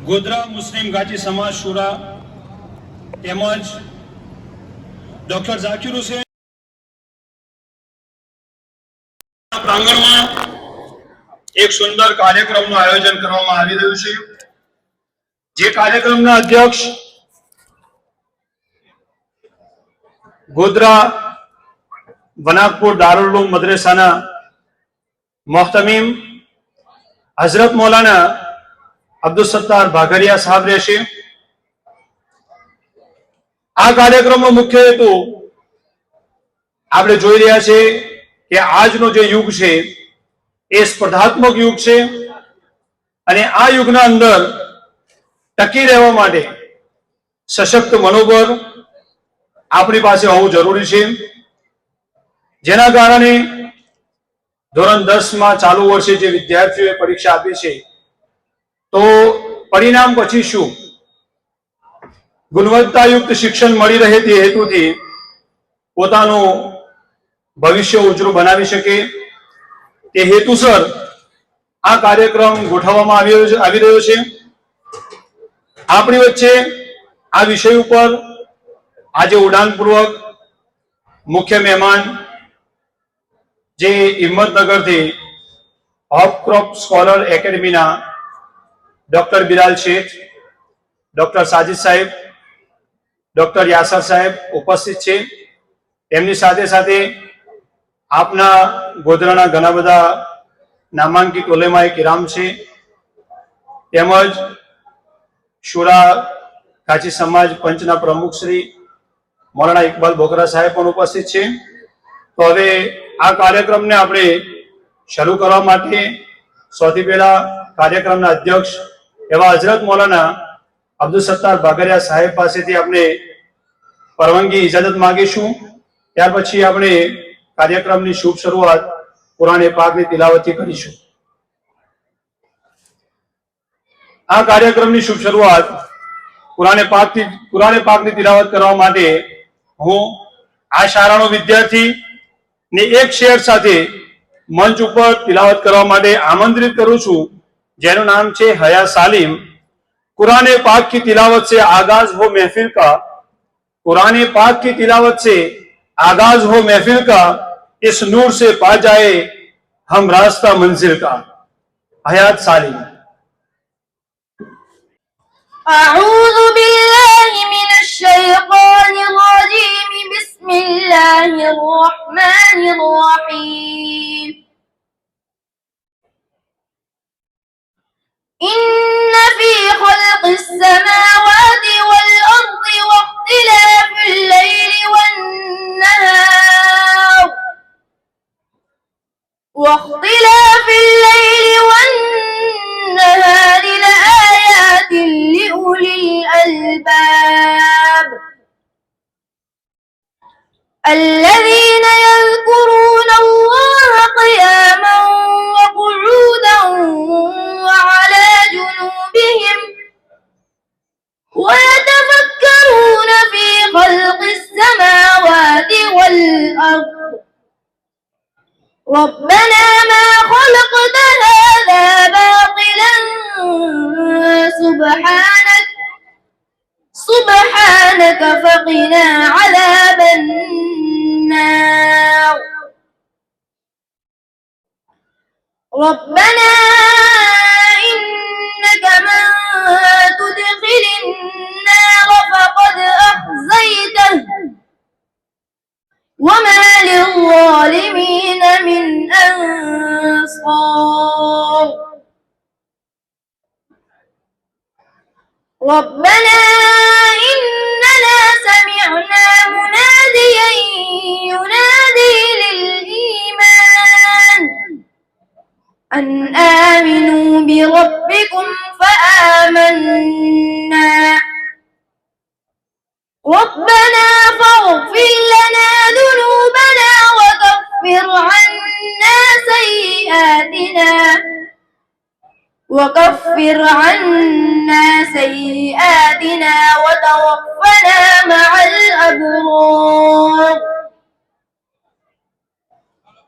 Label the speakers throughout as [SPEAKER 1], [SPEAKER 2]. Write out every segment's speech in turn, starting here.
[SPEAKER 1] ગોધરા મુસ્લિમ ગાચી સમાજ શુરા તેમજ ડોક્ટર ઝાકિર હુસેન પ્રાંગણમાં એક સુંદર કાર્યક્રમનું આયોજન કરવામાં આવી રહ્યું છે, જે કાર્યક્રમના અધ્યક્ષ ગોધરા વનાકપુર દારુલ ઉલૂમ મદ્રેસાના મોહતમીમ હઝરત મૌલાના અબ્દુલ સત્તાર ભાગરિયા સાહેબ રહેશે। આ કાર્યક્રમનો મુખ્ય હેતુ આપણે જોઈ રહ્યા છે કે આજનો જે યુગ છે એ સ્પર્ધાત્મક યુગ છે અને આ યુગના અંદર ટકી રહેવા માટે સશક્ત મનોબળ આપણી પાસે હોવું જરૂરી છે, જેના કારણે ધોરણ 10 માં ચાલુ વર્ષે જે વિદ્યાર્થીઓએ પરીક્ષા આપી છે તો પરિણામ પછી શું ગુણવત્તાયુક્ત શિક્ષણ મળી રહે તે હેતુથી પોતાનું ભવિષ્ય ઉજળું બનાવી શકે તે હેતુસર આ કાર્યક્રમ ગોઠવવામાં આવી રહ્યો છે। આપણી વચ્ચે આ વિષય ઉપર આજે ઉડાનપૂર્વક મુખ્ય મહેમાન જે હિંમતનગરથી હોપક્રોપ સ્કોલર એકેડમીના ડોક્ટર બિલાલ શેઠ, ડોક્ટર સાજિદ સાહેબ, ડોક્ટર યાસર સાહેબ ઉપસ્થિત છે। તેમની સાથે સાથે આપના ગોધરાના ઘણા બધા નામાંકિત ઉલેમાએ કિરામ છે, તેમજ શુરા ગાચી સમાજ પંચના પ્રમુખ શ્રી મૌલાના ઇકબાલ બોગરા સાહેબ પણ ઉપસ્થિત છે। તો હવે આ કાર્યક્રમને આપણે શરૂ કરવા માટે સૌથી પહેલા કાર્યક્રમના અધ્યક્ષ એવા હઝરત મૌલાના અબ્દુલ સત્તાર ભાગરિયા સાહેબ પાસેથી આપણે પરવાનગી ઇજાજત માંગીશું। ત્યાર પછી આપણે કાર્યક્રમની શુભ શરૂઆત કુરાન પાકની તિલાવતથી કરીશું। આ કાર્યક્રમની શુભ શરૂઆત કુરાન પાકની તિલાવત કરવા માટે હું આ શાળાનો વિદ્યાર્થી ને એક શેર સાથે મંચ ઉપર તિલાવત કરવા માટે આમંત્રિત કરું છું, જેનું નામ છે હયા सालिम। कुरान पाक की तिलावत से आगाज हो महफिल का, कुरान पाक की तिलावत से आगाज हो महफिल का, इस नूर से पा जाए हम रास्ता मंजिल का। हयात सालिम।
[SPEAKER 2] أعوذ بالله من الشيطان الرجيم بسم الله الرحمن الرحيم إن في خلق السماوات والأرض واختلاف الليل والنهار لآيات لأولي الألباب الذين يذكرون الله قياما وقعودا وعلى جنوبهم ويتفكرون في خلق السماوات والأرض ربنا ما خلقت هذا باطلا سبحانك فقنا عذاب النار ربنا إنك من تدخل النار فقد أخزيته وما للظالمين من أنصار ربنا إننا سمعنا مناديا ينادي للإيمان أن آمنوا بربكم فآمنا ربنا فاغفر لنا ذنوبنا وكفر عنا سيئاتنا وتوفنا مع الأبرار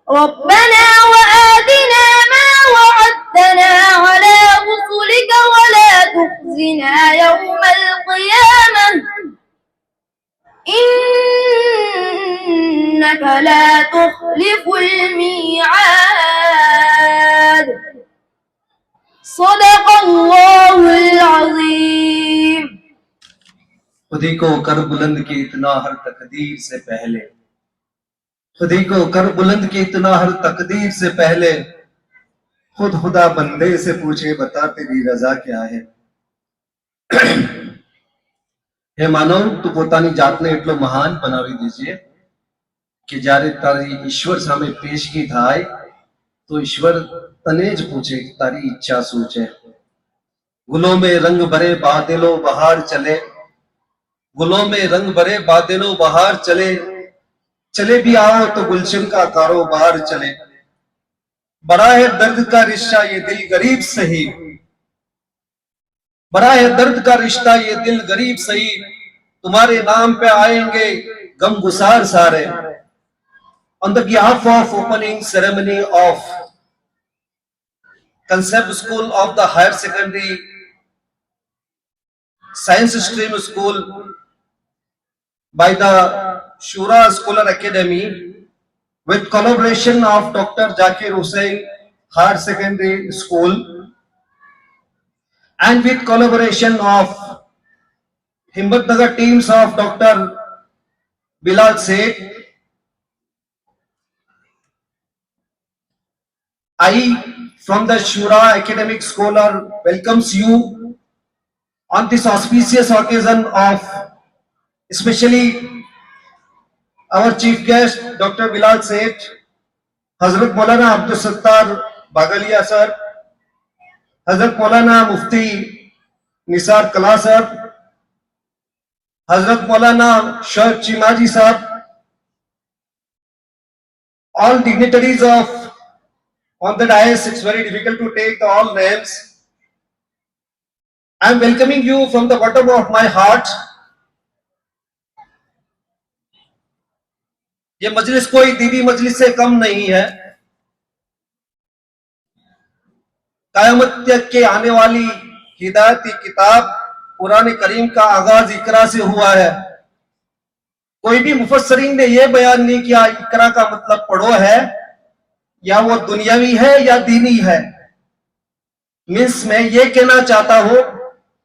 [SPEAKER 2] ربنا وآتنا ما وعدتنا على رسلك ولا تخزنا إنك لا تخلف الميعاد صدق الله العظيم.
[SPEAKER 3] خودی کو کر بلند کی اتنا ہر تقدیر سے پہلے، خودی کو کر بلند کی اتنا ہر تقدیر سے پہلے، خود خدا بندے سے پوچھے بتا تیری رضا کیا ہے. હે માનવ, તું પોતાની જાતને એટલો મહાન બનાવી દેજે કે જ્યારે તારી ઈશ્વર સામે પેશગી થાય તો ઈશ્વર તને જ પૂછે કે તારી ઈચ્છા શું છે. ગુલો में रंग भरे बादलों बहार चले, गुलों में रंग भरे बादलों बहार चले, चले भी आओ तो गुलशन का कारोबार चले. बड़ा है दर्द का रिश्ता ये दिल गरीब सही, बड़ा है दर्द का रिश्ता ये दिल गरीब सही, तुम्हारे नाम पे आएंगे गम गुसार सारे. On the behalf of opening ceremony of Concept School of the Higher Secondary Science Stream School by the Shura Scholar Academy with collaboration of Dr. Zakir Hussain Higher Secondary School and with collaboration of Himmatnagar teams of Dr. Bilal Seth, I from the Shura Academic Scholar welcomes you on this auspicious occasion of especially our chief guest Dr. Bilal Seth, Hazrat Maulana Abdul Sattar Bagalia sir, Hazrat Maulana Mufti Nisar Kala sir, Hazrat Maulana Sheikh Chimaji sahab, all dignitaries of on the dais. It's very difficult to take all names. I am welcoming you from the bottom of my heart. ये मजलिस कोई दीवी मजलिस से कम नहीं है. क़यामत तक के आने वाली हिदायती किताब कुरान करीम का आगाज इकरा से हुआ है. कोई भी मुफस्सरीन ने यह बयान नहीं किया इकरा का मतलब पढ़ो है, या वो दुनियावी है या दीनी है. मीन्स मैं ये कहना चाहता हूं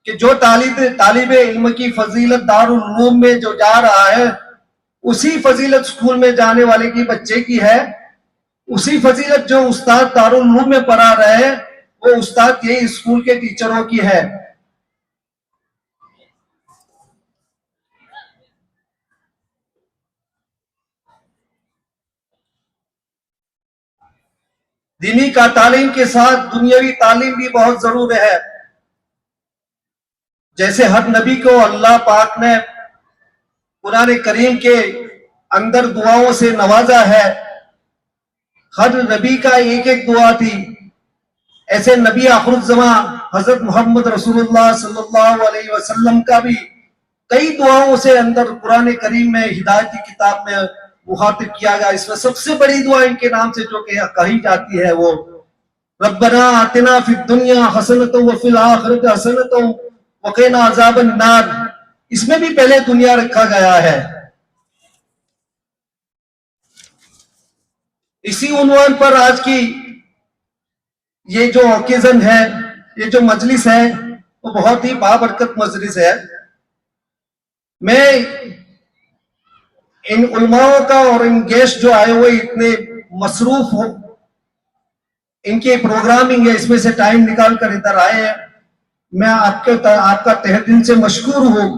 [SPEAKER 3] कि जो तालिब इल्म की फजीलत दारुल उलूम में जो जा रहा है, उसी फजीलत स्कूल में जाने वाले की बच्चे की है. उसी फजीलत जो उस्ताद दारुल उलूम में पढ़ा रहे हैं, वो उस्ताद ये स्कूल के टीचरों की है. दीनी का तालीम के साथ दुनियावी तालीम भी बहुत जरूरी है. जैसे हर नबी को अल्लाह पाक ने कुरान करीम के अंदर दुआओं से नवाजा है, हर नबी का एक एक दुआ थी. ऐसे नबी आखिरुज़्ज़मा हजरत मोहम्मद रसूलुल्लाह सल्लल्लाहु अलैहि वसल्लम का भी कई दुआओं से अंदर कुरान करीम में हिदायत की किताब में मुखातिब किया गया. इसमें सबसे बड़ी दुआ इनके नाम से जो कही जाती है वो रब्बना आतिना फिद दुनिया हसनतन व फिल आखिरति हसनतन व क़िना अज़ाबन नार. इसमें भी पहले दुनिया रखा गया है. इसी उन्वान पर आज की ये जो ओकेजन है, ये जो मजलिस है, वो बहुत ही बाबरकत मजलिस है. मैं इन उलमाओं का और इन गेस्ट जो आए हुए इतने मसरूफ हो, इनकी प्रोग्रामिंग है, इसमें से टाइम निकाल कर इधर आए हैं. मैं आपका तहे दिल से मशकूर हूं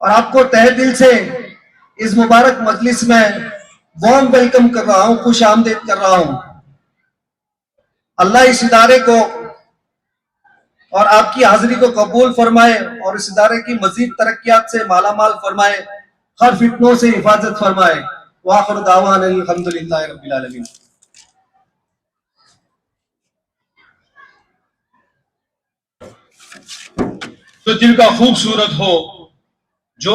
[SPEAKER 3] और आपको तहे दिल से इस मुबारक मजलिस में वार्म वेलकम कर रहा हूं, खुश आमदीद कर रहा हूं. अल्लाह इस इदारे को और आपकी हाजिरी को कबूल फरमाए और इस इदारे की मजीद तरक्कियात से मालामाल फरमाए, हर फितनों से हिफाजत फरमाए. वाखिर दावाना अल्हम्दुलिल्लाहि रब्बिल आलमीन.
[SPEAKER 1] तो दिल का खूबसूरत हो, जो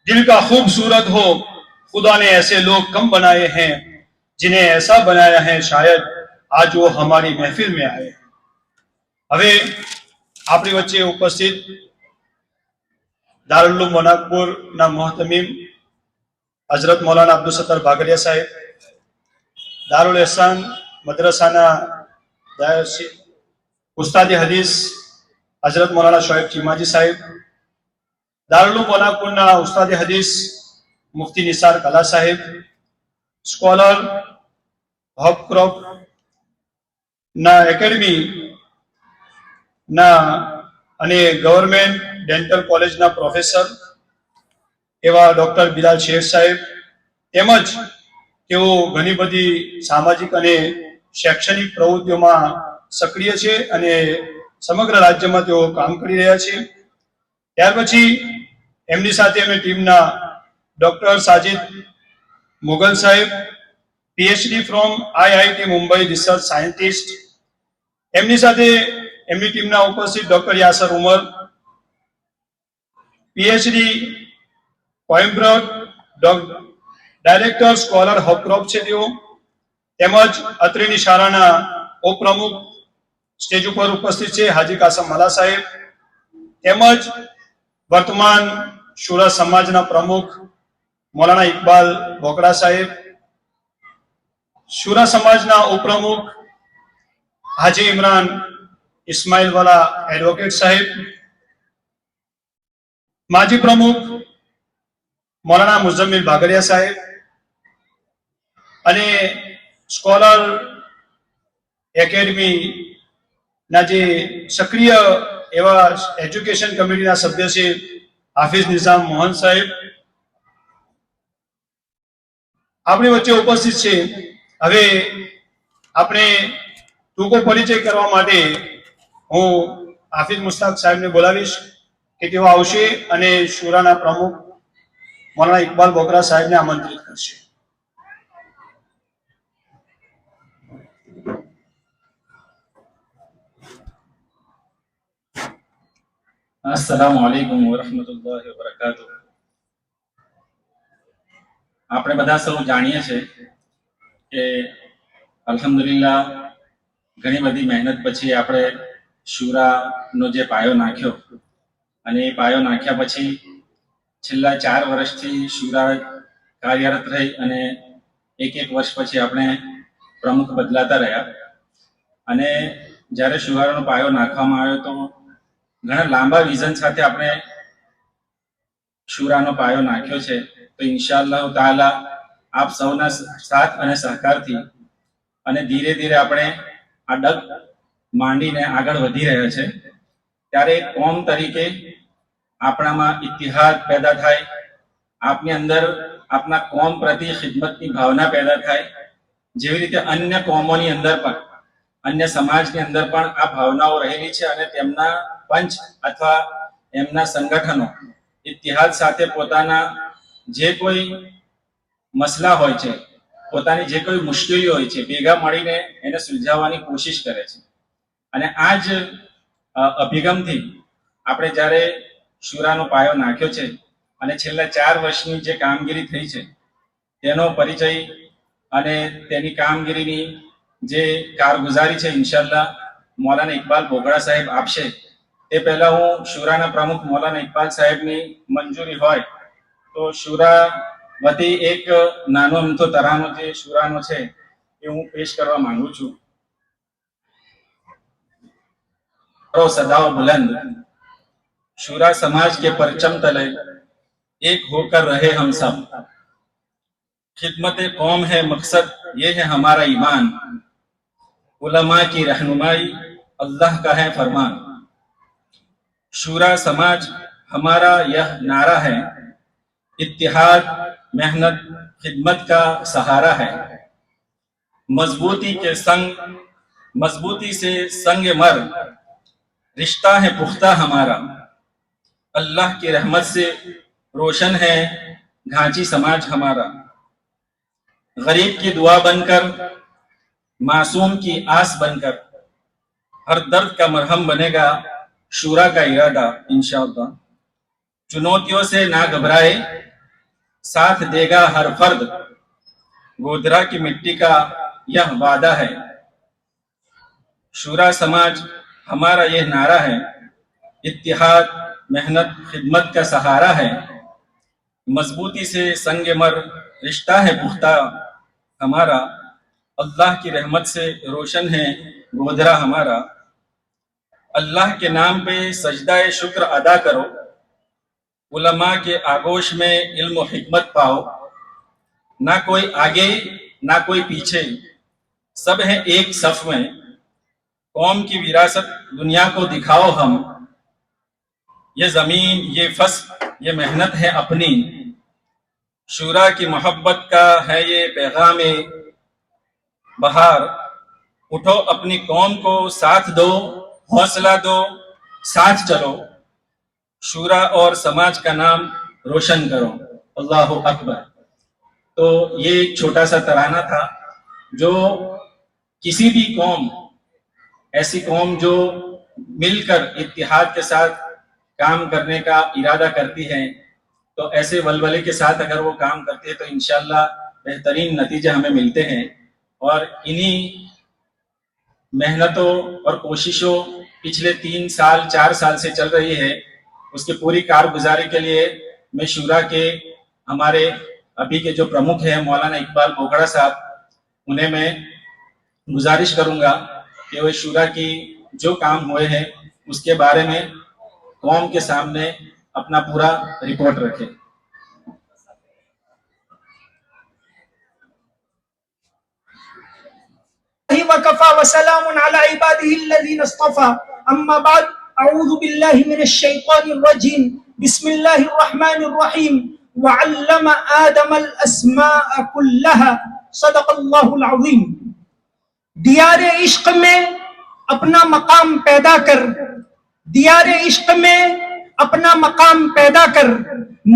[SPEAKER 1] दिल का खूबसूरत हो, खुदा ने ऐसे लोग कम बनाए हैं, जिन्हें ऐसा बनाया है शायद आज वो हमारी महफिल में आए. હવે આપણી વચ્ચે ઉપસ્થિત દારુલ ઉલૂમ મોનાકપુરના મોહતમીમ હજરત મૌલાના અબ્દુલ સત્તાર ભાગડિયા સાહેબ, દારુલ એહસાન મદ્રસાના ઉસ્તાદી હદીસ હજરત મૌલાના શોએબ ચીમાજી સાહેબ, દારુલ ઉલૂમ મોનાકપુરના ઉસ્તાદી હદીસ મુફતી નિસાર કલા સાહેબ, સ્કોલર હોપક્રોપ ના એકેડમી ના અને ગવર્મેન્ટ ડેન્ટલ કોલેજના પ્રોફેસર એવા ડોક્ટર બિલાલ શેખ સાહેબ, તેમજ તેઓ ઘણી બધી સામાજિક અને શૈક્ષણિક પ્રવૃત્તિઓમાં સક્રિય છે અને સમગ્ર રાજ્યમાં તેઓ કામ કરી રહ્યા છે. ત્યાર પછી એમની સાથે અમે ટીમના ડોક્ટર સાજિદ મુગલ સાહેબ, PhD from IIT Mumbai, research scientist, એમની સાથે એમની ટીમના ઉપસ્થિત ડોક્ટર યાસર ઉમર, પીએચડી કોઇમ્બ્રોડ, ડાયરેક્ટર સ્કોલર હોપક્રોપ છે તેઓ, તેમજ અત્રેની શાળાના ઉપપ્રમુખ સ્ટેજ ઉપર ઉપસ્થિત છે હાજી કાસમ મલા સાહેબ, તેમજ વર્તમાન શુરા સમાજના પ્રમુખ મૌલાના ઇકબાલ બોકડા સાહેબ, શુરા સમાજના ઉપપ્રમુખ હાજી ઇમરાન ઇસ્માઇલ વાલા એડવોકેટ સાહેબ, માજી પ્રમુખ મૌલાના મુઝમ્મિલ ભાગડિયા સાહેબ અને સ્કોલર એકેડમી ના જે સક્રિય એવા એજ્યુકેશન કમિટીના સભ્ય છે હાફિઝ નિઝામ મોહન સાહેબ આપણી વચ્ચે ઉપસ્થિત છે. હવે આપણે ટૂંકો પરિચય કરવા માટે હું હાફિઝ મુસ્તાક સાહેબને બોલાવીશ કે તેઓ આવશે અને શુરાના પ્રમુખ મૌલાના ઇકબાલ બોકરા સાહેબને આમંત્રિત કરશે.
[SPEAKER 4] अस्सलामु अलैकुम वरहमतुल्लाहि वबरकातुह. આપણે બધા સૌ જાણીએ છીએ કે અલ્હમ્દુલિલ્લાહ ઘણી બધી મહેનત પછી આપણે શુરાનો જે પાયો નાખ્યો અને એ પાયો નાખ્યા પછી છેલ્લા 4 વર્ષથી શુરા કાર્યરત રહી અને એક વર્ષ પછી આપણે પ્રમુખ બદલાતા રહ્યા અને જ્યારે શુરાનો પાયો નાખવામાં આવ્યો તો ઘણા લાંબા વિઝન સાથે આપણે શુરાનો પાયો નાખ્યો છે. તો ઇન્શાઅલ્લાહ તાઆલા આપ સૌના સાથ અને સહકારથી અને ધીરે ધીરે આપણે આ ડગ માંડીને આગળ વધી રહ્યા છે. ત્યારે કોમ તરીકે આપણામાં ઇતિહાદ પેદા થાય, આપની અંદર આપના કોમ પ્રતિ ખિદમતની ભાવના પેદા થાય, જેવી રીતે અન્ય કોમોની અંદર પણ અન્ય સમાજની અંદર પણ આ ભાવનાઓ રહેલી છે અને તેમના પંચ અથવા એમના સંગઠનો ઇતિહાદ સાથે પોતાના જે કોઈ મસલા હોય છે, પોતાની જે કોઈ મુશ્કેલીઓ હોય છે, ભેગા મળીને એને સુલઝાવવાની કોશિશ કરે છે. અને આ જ અભિગમથી આપણે જ્યારે શુરાનો પાયો નાખ્યો છે અને છેલ્લા 4 વર્ષની જે કામગીરી થઈ છે તેનો પરિચય અને તેની કામગીરીની જે કારગુજારી છે ઇન્શાઅલ્લાહ મૌલાના ઇકબાલ બોકડા સાહેબ આપશે. તે પહેલા હું શુરાના પ્રમુખ મૌલાના ઇકબાલ સાહેબની મંજૂરી હોય તો શુરા વતી એક નાનો અમથો તરાનો જે શુરાનો છે એ હું પેશ કરવા માંગુ છું. सदाओ बुलंद शुरा समाज के परचम तले एक होकर रहे हम सब, खिदमत कौम है मकसद ये है हमारा ईमान, उलमा की रहनुमाई अल्लाह का है फरमान. शुरा समाज हमारा यह नारा है, इत्तिहाद मेहनत खिदमत का सहारा है. मजबूती से संग मर रिश्ता है पुख्ता हमारा, अल्लाह की रहमत से रोशन है घांची समाज हमारा. गरीब की दुआ बनकर, मासूम की आस बनकर, हर दर्द का मरहम बनेगा शुरा का इरादा इंशाअल्लाह. चुनौतियों से ना घबराए, साथ देगा हर फर्द, गोधरा की मिट्टी का यह वादा है. शुरा समाज हमारा यह नारा है, इत्तिहाद मेहनत खिदमत का सहारा है, मजबूती से संग मर रिश्ता है पुख्ता हमारा, अल्लाह की रहमत से रोशन है गोधरा हमारा। अल्लाह के नाम पे सजदा शुक्र अदा करो, उलमा के आगोश में इल्म और हिकमत पाओ, ना कोई आगे ना कोई पीछे, सब है एक सफ में, कौम की विरासत दुनिया को दिखाओ हम, ये जमीन ये फसल ये मेहनत है अपनी, शूरा की मोहब्बत का है ये पैगाम बहार, उठो अपनी कौम को साथ दो, हौसला दो, साथ चलो, शूरा और समाज का नाम रोशन करो, अल्लाह अकबर। तो ये एक छोटा सा तराना था जो किसी भी कौम, ऐसी कौम जो मिलकर इत्तेहाद के साथ काम करने का इरादा करती है, तो ऐसे वलवले के साथ अगर वो काम करती है तो इंशाल्लाह बेहतरीन नतीजे हमें मिलते हैं। और इन्हीं मेहनतों और कोशिशों पिछले 3 साल 4 साल से चल रही है, उसकी पूरी कारगुजारी के लिए मैं शूरा के हमारे अभी के जो प्रमुख हैं मौलाना इकबाल बोगड़ा साहब, उन्हें मैं गुजारिश करूंगा कि वो शूरा की जो काम हुए हैं उसके बारे में कौम के सामने अपना पूरा रिपोर्ट रखें।
[SPEAKER 5] वकफा वसलामुन अला इबादिहिल्लज़ीना इस्तफ़ा, अम्मा बाद, अऊज़ु बिल्लाहि मिनश शैतानिर रजीम, बिस्मिल्लाहिर रहमानिर रहीम, वअल्लम आदमल अस्माअ कुल्लहा, सदक़ल्लाहुल अज़ीम। दियारे इश्क में अपना मकाम पैदा कर, दियारे इश्क में अपना मकाम पैदा कर,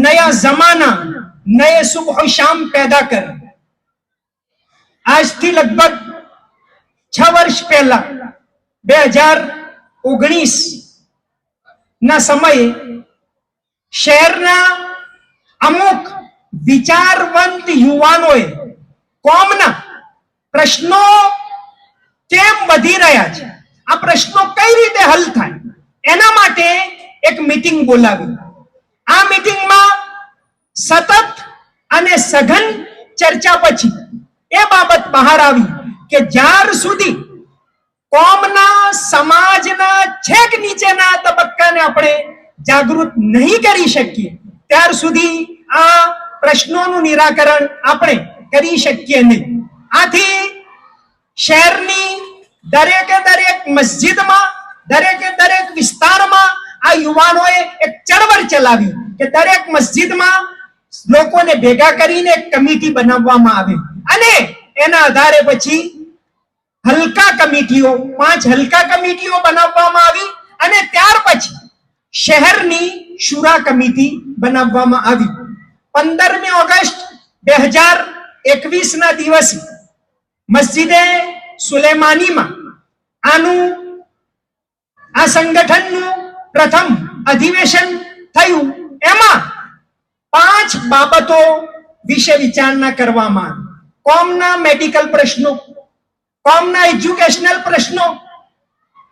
[SPEAKER 5] नया जमाना नए सुबह शाम पैदा कर। आज थी लगभग 6 વર્ષ પહેલા 2019 ના સમયે શહેરના અમુક વિચારવંત યુવાનોએ કોમના પ્રશ્નો કેમ વધી રહ્યા છે, આ પ્રશ્નો કઈ રીતે હલ થાય એના માટે એક મીટિંગ બોલાવી। આ મીટિંગમાં સતત અને સઘન ચર્ચા પછી એ બાબત બહાર આવી કે જ્યાર સુધી કોમના સમાજના છેક નીચેના તબક્કાને આપણે જાગૃત નહીં કરી શકીએ ત્યાર સુધી આ પ્રશ્નોનું નિરાકરણ આપણે કરી શકીએ નહીં। આથી શહેરની દરેકે દરેક મસ્જિદમાં, દરેકે દરેક વિસ્તારમાં આ યુવાનોએ એક ચળવળ ચલાવી કે દરેક મસ્જિદમાં લોકોને ભેગા કરીને એક કમિટી બનાવવામાં આવે અને એના આધારે પછી હલકા કમિટીઓ 5 હલકા કમિટીઓ બનાવવામાં આવી અને ત્યાર પછી શહેરની શુરા કમિટી બનાવવામાં આવી। 15મી ઓગસ્ટ 2021 ના દિવસે મસ્જિદે સુલેમાનીમાં આ સંગઠનનું પ્રથમ અધિવેશન થયું। એમાં 5 બાબતો વિશે વિચારણા કરવામાં આવી। કોમના મેડિકલ પ્રશ્નો, કોમના એજ્યુકેશનલ પ્રશ્નો,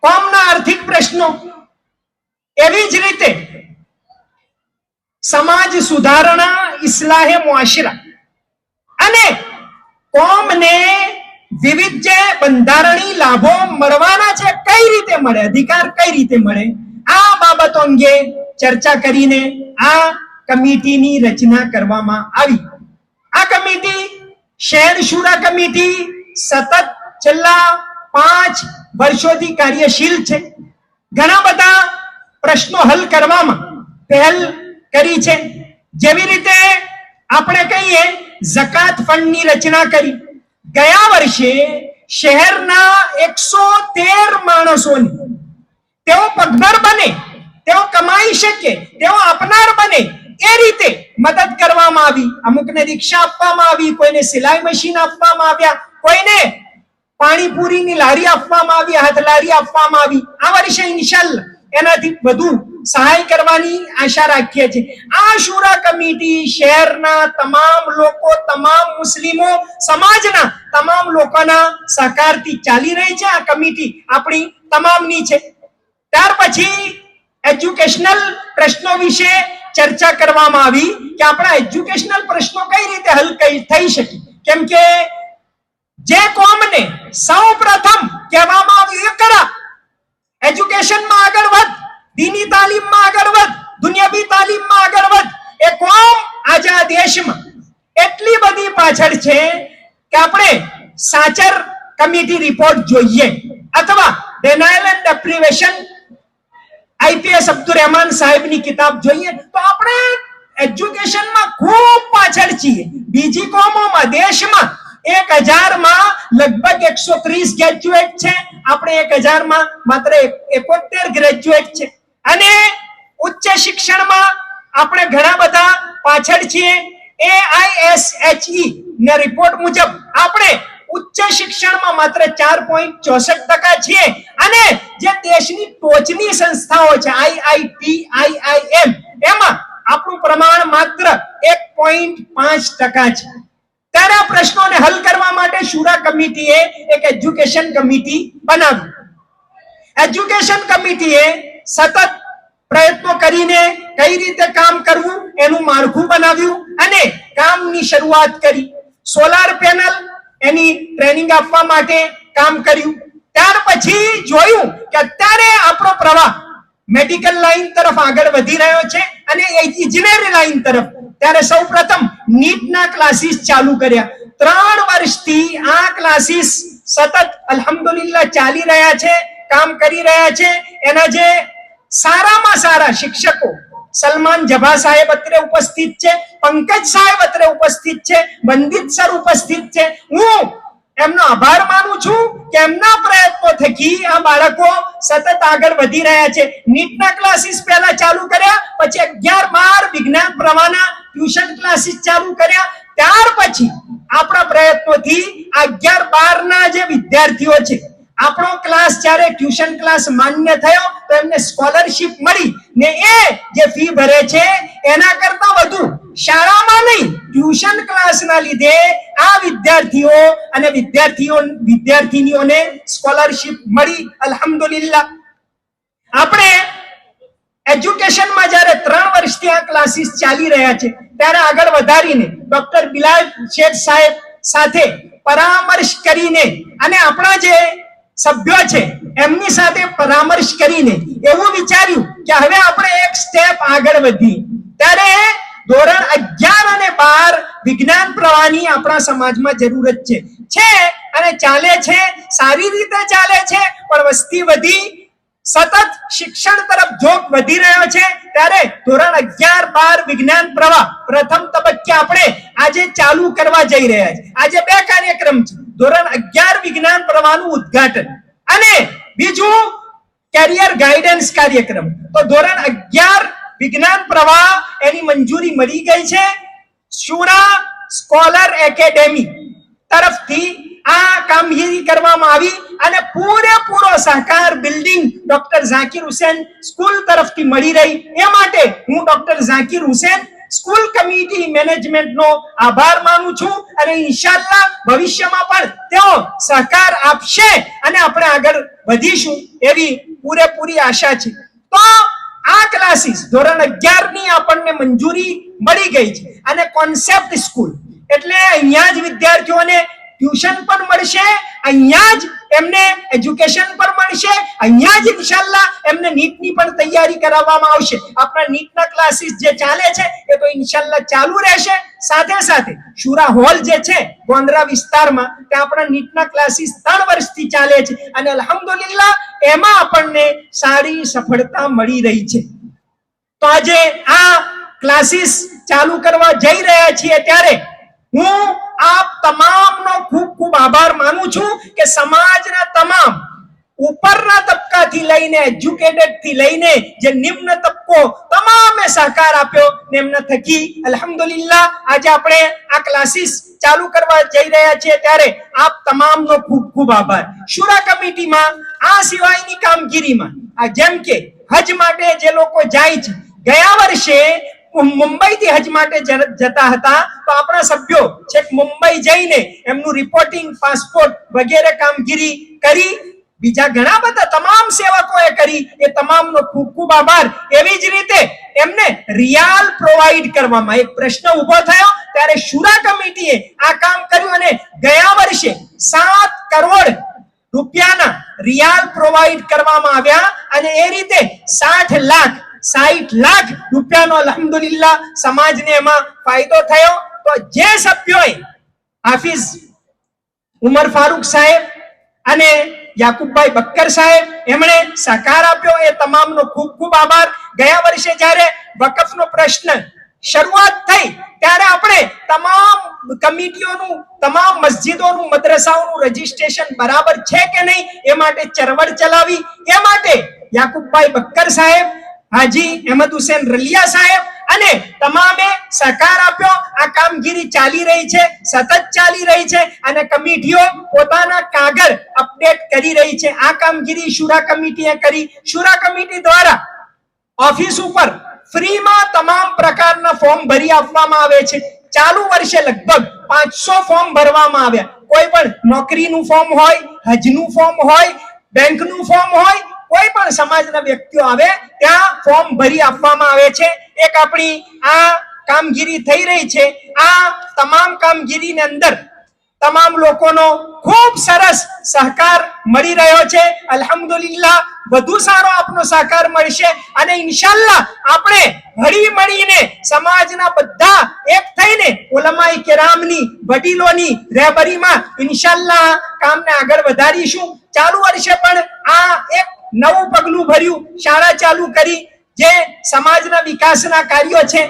[SPEAKER 5] કોમના આર્થિક પ્રશ્નો, એવી જ રીતે સમાજ સુધારણા, ઇસ્લાહે મુઆશરા અને કોમને વિવિધ જે બંધારણીય લાભો મળવાના છે કઈ રીતે મળે, અધિકાર કઈ રીતે મળે, આ બાબતો અંગે ચર્ચા કરીને આ કમિટીની રચના કરવામાં આવી। આ કમિટી શહેર શુરા કમિટી સતત છેલ્લા 5 વર્ષોથી કાર્યશીલ છે। ઘણા બધા પ્રશ્નો હલ કરવામાં પહેલ કરી છે। જેવી રીતે આપણે કહીએ ઝકાત ફંડની રચના કરી। ગયા વર્ષે શહેરના 113 માણસોને તેઓ પગભર બને, તેઓ કમાઈ શકે, તેઓ આપનાર બને એ રીતે મદદ કરવામાં આવી। અમુકને રિક્ષા આપવામાં આવી, કોઈને સિલાઈ મશીન આપવામાં આવ્યા, કોઈને પાણીપુરીની લારી આપવામાં આવી, હાથ લારી આપવામાં આવી। આ વર્ષે ઇન્શાઅલ્લાહ એનાથી વધુ સહાય કરવાની આશા રાખીએ છીએ। આ શુરા કમિટી શહેરના તમામ લોકો, તમામ મુસ્લિમો સમાજના તમામ લોકોના સહકારથી ચાલી રહી છે। આ કમિટી આપણી તમામની છે। ત્યાર પછી એજ્યુકેશનલ પ્રશ્નો વિશે ચર્ચા કરવામાં આવી કે આપણા એજ્યુકેશનલ પ્રશ્નો કઈ રીતે હલ થઈ શકે. કેમ કે જે કોમને સૌ પ્રથમ કહેવામાં આવ્યું એ કરા, એજ્યુકેશનમાં આગળ વધ, દીની તાલીમમાં આગળ વધ, દુનિયાવી તાલીમમાં આગળ વધ, એ કોમ આજે આ દેશમાં એટલી બધી પાછળ છે કે આપણે સાચર કમિટી રિપોર્ટ જોઈએ અથવા ડેનાયલ એન્ડ ડેપ્રિવેશન આઈપીએસ અબ્દુર રહેમાન સાહેબની કિતાબ જોઈએ તો આપણે એજ્યુકેશનમાં ખૂબ પાછળ છીએ. બીજી કોમોમાં દેશમાં 1000માં લગભગ 130 ગ્રેજ્યુએટ છે, આપણે 1000માં માત્ર 71 ગ્રેજ્યુએટ છે. અને ઉચ્ચ શિક્ષણમાં આપણે ઘણા બધા પાછળ છીએ. AISHE ના રિપોર્ટ મુજબ આપણે ઉચ્ચ શિક્ષણમાં માત્ર 4.64% છીએ અને જે દેશની ટોચની સંસ્થાઓ છે IIT, IIM એમાં આપણું પ્રમાણ માત્ર 1.5% છે. ત્યારે આ પ્રશ્નોને હલ કરવા માટે શુરા કમિટીએ એક એજ્યુકેશન કમિટી બનાવી. એજ્યુકેશન કમિટીએ સતત પ્રયત્નો કરીને કઈ રીતે કામ કરવું એનું માળખું બનાવ્યું અને કામની શરૂઆત કરી. સોલાર પેનલ એની ટ્રેનિંગ આપવા માટે કામ કર્યું. ત્યાર પછી જોયું કે અત્યારે આપણો પ્રવાહ મેડિકલ લાઈન તરફ આગળ વધી રહ્યો છે અને ઇજનેરી લાઈન તરફ. ત્યારે સૌપ્રથમ નીટના ક્લાસીસ ચાલુ કર્યા. 3 વર્ષથી આ ક્લાસીસ સતત અલ્હમ્દુલિલ્લાહ ચાલી રહ્યા છે, કામ કરી રહ્યા છે. એના જે સારામાં સારા શિક્ષકો સલમાન જભા સાહેબ અત્રે ઉપસ્થિત છે, પંકજ સાહેબ અત્રે ઉપસ્થિત છે, વંદિત સર ઉપસ્થિત છે. હું એમનો આભાર માનું છું કે એમના પ્રયત્નો થકી આ બાળકો સતત આગળ વધી રહ્યા છે. નીટના ક્લાસીસ પહેલા ચાલુ કર્યા, પછી 11-12 વિજ્ઞાન પ્રવાહના ટ્યુશન ક્લાસીસ ચાલુ કર્યા. ત્યાર પછી આપણા પ્રયત્નોથી 11-12 ના જે વિદ્યાર્થીઓ છે, આપણો ક્લાસ જ્યારે ટ્યુશન ક્લાસ માન્ય થયો તો એમને સ્કોલરશિપ મળી ને એ જે ફી ભરે છે એના કરતા વધુ શાળામાં નહીં ટ્યુશન ક્લાસના લીધે આ વિદ્યાર્થીઓ અને વિદ્યાર્થીનીઓને સ્કોલરશિપ મળી. અલ્હમ્દુલિલ્લાહ. આપણે એજ્યુકેશનમાં જ્યારે 3 વર્ષથી આ ક્લાસીસ ચાલી રહ્યા છે ત્યારે આગળ વધારીને ડોક્ટર બિલાલ શેઠ સાહેબ સાથે પરામર્શ કરીને અને આપણા જે સભ્યો છે એમની સાથે પરામર્શ કરીને એવું વિચાર્યું કે હવે આપણે એક સ્ટેપ આગળ વધીએ. ત્યારે ધોરણ 11 અને 12 વિજ્ઞાન પ્રવાહની આપણા સમાજમાં જરૂરત છે અને ચાલે છે, સારી રીતે ચાલે છે. પણ વસ્તી વધી સતત શિક્ષણ તરફ ઝોક વધી રહ્યો છે. ત્યારે ધોરણ 11-12 વિજ્ઞાન પ્રવાહ પ્રથમ તબક્કે આપણે આજે ચાલુ કરવા જઈ રહ્યા છે. આજે 2 કાર્યક્રમ છે. ધોરણ 11 વિજ્ઞાન પ્રવાહનું ઉદ્ઘાટન અને બીજું કેરિયર ગાઈડન્સ કાર્યક્રમ. તો ધોરણ 11 વિજ્ઞાન પ્રવાહ એની મંજૂરી મળી ગઈ છે. શુરા સ્કોલર એકેડેમી તરફથી આ કામગીરી કરવામાં આવી અને પૂરેપૂરો સહકાર building doctor Zakir Hussain school તરફથી મળી રહી. એ માટે હું doctor Zakir Hussain school committee મેનેજમેન્ટનો આભાર માનું છું અને ઇન્શાઅલ્લાહ ભવિષ્યમાં પણ તેઓ સહકાર આપશે અને આપણે આગળ વધીશું એવી પૂરેપૂરી આશા છે. તો આ ક્લાસીસ ધોરણ 11 ની આપણને મંજૂરી મળી ગઈ છે અને કોન્સેપ્ટ સ્કૂલ એટલે અહીંયા જ વિદ્યાર્થીઓને ટ્યુશન પણ મળશે, અહીંયા જ એમને એજ્યુકેશન પણ મળશે, અહીંયા જ ઇન્શાઅલ્લાહ એમને નીટની પણ તૈયારી કરાવવામાં આવશે. આપણા નીટના ક્લાસીસ જે ચાલે છે એ તો ઇન્શાઅલ્લાહ ચાલુ રહેશે. સાથે સાથે શુરા હોલ જે છે ગોંડરા વિસ્તારમાં ત્યાં આપણા નીટના ક્લાસીસ 3 વર્ષથી ચાલે છે અને અલ્હમ્દુલિલ્લાહ એમાં આપણને સારી સફળતા મળી રહી છે. તો આજે આ ક્લાસીસ ચાલુ કરવા જઈ રહ્યા છીએ ત્યારે હું આપ તમામનો ખૂબ ખૂબ આભાર માનું છું કે સમાજના તમામ ઉપરના તબક્કાથી લઈને એજ્યુકેટેડ થી લઈને જે નિમ્ન તબક્કો તમામે સહકાર આપ્યો ને એમના થકી અલ્હમ્દુલિલ્લાહ આજે આપણે આ ક્લાસીસ ચાલુ કરવા જઈ રહ્યા છીએ ત્યારે આપ તમામનો ખૂબ ખૂબ આભાર. શુરા કમિટીમાં આ સિવાયની કામગીરીમાં આ જેમ કે હજ માટે જે લોકો જાય છે, ગયા વર્ષે મુંબઈ થી હજ માટે જતા હતા તો આપણા સભ્યો છેક મુંબઈ જઈને એમનું રિપોર્ટિંગ, પાસપોર્ટ વગેરે કામગીરી કરી બીજા ઘણા બધા તમામ સેવકોએ કરી, એ તમામનો ખૂબ ખૂબ આભાર. એવી જ રીતે એમને રિયાલ પ્રોવાઈડ કરવામાં એક પ્રશ્ન ઉભો થયો ત્યારે શુરા કમિટીએ આ કામ કર્યું અને ગયા વર્ષે 7 કરોડ રૂપિયાના રિયાલ પ્રોવાઈડ કરવામાં આવ્યા અને એ રીતે 60 લાખ રૂપિયાનો અલ્હમ્દુલિલ્લાહ સમાજને એમાં ફાયદો થયો. તો જે સભ્યોએ હાફિઝ ઉમર ફારૂક સાહેબ અને યાકુબભાઈ બક્કર સાહેબ એમણે સહકાર આપ્યો, એ તમામનો ખૂબ ખૂબ આભાર. ગયા વર્ષે જ્યારે વકફનો પ્રશ્ન શરૂઆત થઈ ત્યારે આપણે તમામ કમિટીઓનું, તમામ મસ્જિદોનું, મદ્રસાઓનું રજીસ્ટ્રેશન બરાબર છે કે નહીં એ માટે ચળવળ ચલાવી. એ માટે યાકુબભાઈ બક્કર સાહેબ, હાજી અહેમદ હુસેન રલિયા સાહેબ અને તમામે સહકાર આપ્યો. આ કામગીરી ચાલી રહી છે, સતત ચાલી રહી છે અને કમિટીઓ પોતાના કાગળ અપડેટ કરી રહી છે. આ કામગીરી શુરા કમિટીએ કરી. શુરા કમિટી દ્વારા ઓફિસ ઉપર ફ્રીમાં તમામ પ્રકારના ફોર્મ ભરી આપવામાં આવે છે. ચાલુ વર્ષે લગભગ 500 ફોર્મ ભરવામાં આવ્યા. કોઈ પણ નોકરીનું ફોર્મ હોય, હજનું ફોર્મ હોય, બેંકનું ફોર્મ હોય, કોઈ પણ સમાજના વ્યક્તિઓ આવે ત્યાં ફોર્મ ભરી આપવામાં આવે છે. એક આપણી આ કામગીરી થઈ રહી છે. આ તમામ કામગીરીની અંદર તમામ લોકોનો ખૂબ સરસ સહકાર મળી રહ્યો છે. અલ્હમ્દુલિલ્લાહ વધુ સારો આપનો સહકાર મળશે અને ઇન્શાઅલ્લાહ આપણે હળી મળીને સમાજના બધા એક થઈને ઉલમાએ કેરામની, વડીલોની રહેબરીમાં ઇન્શાઅલ્લાહ કામને આગળ વધારીશું. ચાલુ વર્ષે પણ આ એક નવું પગલું ભર્યું, શાળા ચાલુ કરી, જે સમાજના વિકાસના કાર્યો છે.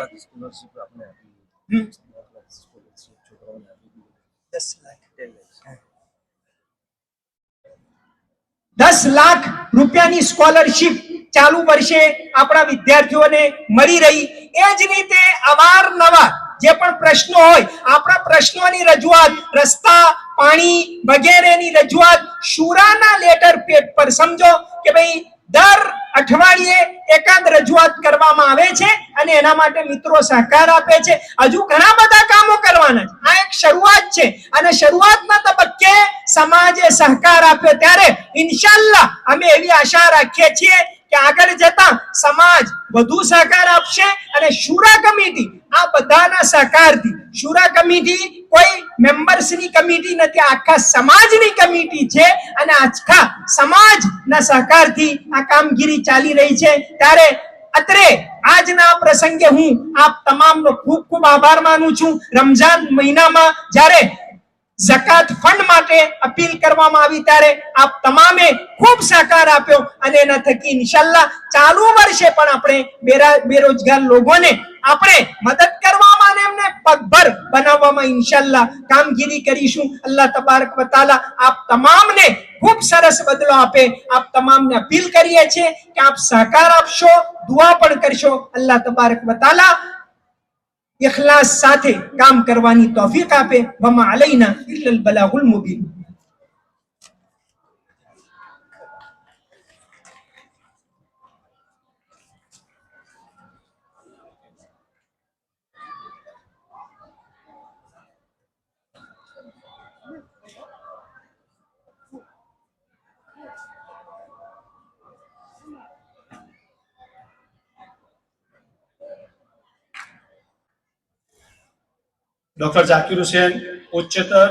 [SPEAKER 5] 10 લાખ રૂપિયાની સ્કોલરશિપ ચાલુ વર્ષે આપણા વિદ્યાર્થીઓને મળી રહી. એ જ રીતે અવારનવાર જે પણ પ્રશ્નો હોય, આપણા પ્રશ્નોની રજૂઆત, રસ્તા, પાણી વગેરેની રજૂઆત શુરાના લેટર પેડ પર, સમજો કે ભાઈ દર અઠવાડિયે એકાદ રજૂઆત કરવામાં આવે છે અને એના માટે મિત્રો સહકાર આપે છે. હજુ ઘણા બધા કામો કરવાના છે. આ એક શરૂઆત છે અને શરૂઆતના તબક્કે સમાજે સહકાર આપ્યો ત્યારે ઇન્શાઅલ્લાહ અમે એવી આશા રાખીએ છીએ કે આગળ જતા સમાજ વધુ સહકાર આપશે અને શુરા કમિટી આ બધાના સહકારથી, શુરા કમિટી કોઈ મેમ્બર્સની કમિટી નથી, આખા સમાજની કમિટી છે અને આખા સમાજના સહકારથી આ કામગીરી ચાલી રહી છે. ત્યારે અત્રે આજના પ્રસંગે હું આપ તમામનો ખૂબ ખૂબ આભાર માનું છું. રમઝાન મહિનામાં જ્યારે ઝકાત ફંડ માટે અપીલ કરવામાં આવી ત્યારે આપ તમામે ખૂબ સહકાર આપ્યો અને એના થકી ઇન્શાઅલ્લાહ ચાલુ વર્ષે પણ આપણે બેરોજગાર લોકોને આપણે મદદ કરવામાં અને એમને પગભર બનાવવામાં ઇન્શાઅલ્લાહ કામગીરી કરીશું. અલ્લાહ તબારક વ તઆલા આપ તમામને ખૂબ સરસ બદલો આપે. આપ તમામને અપીલ કરીએ છીએ કે આપ સહકાર આપશો, દુઆ પણ કરશો. અલ્લાહ તબારક વ તઆલા इखलास साथे काम करवानी तौफीक आपे. वमा अलैना इल्लल बलागुल मुबीन.
[SPEAKER 1] ડોક્ટર ઝાકિર હુસેન ઉચ્ચતર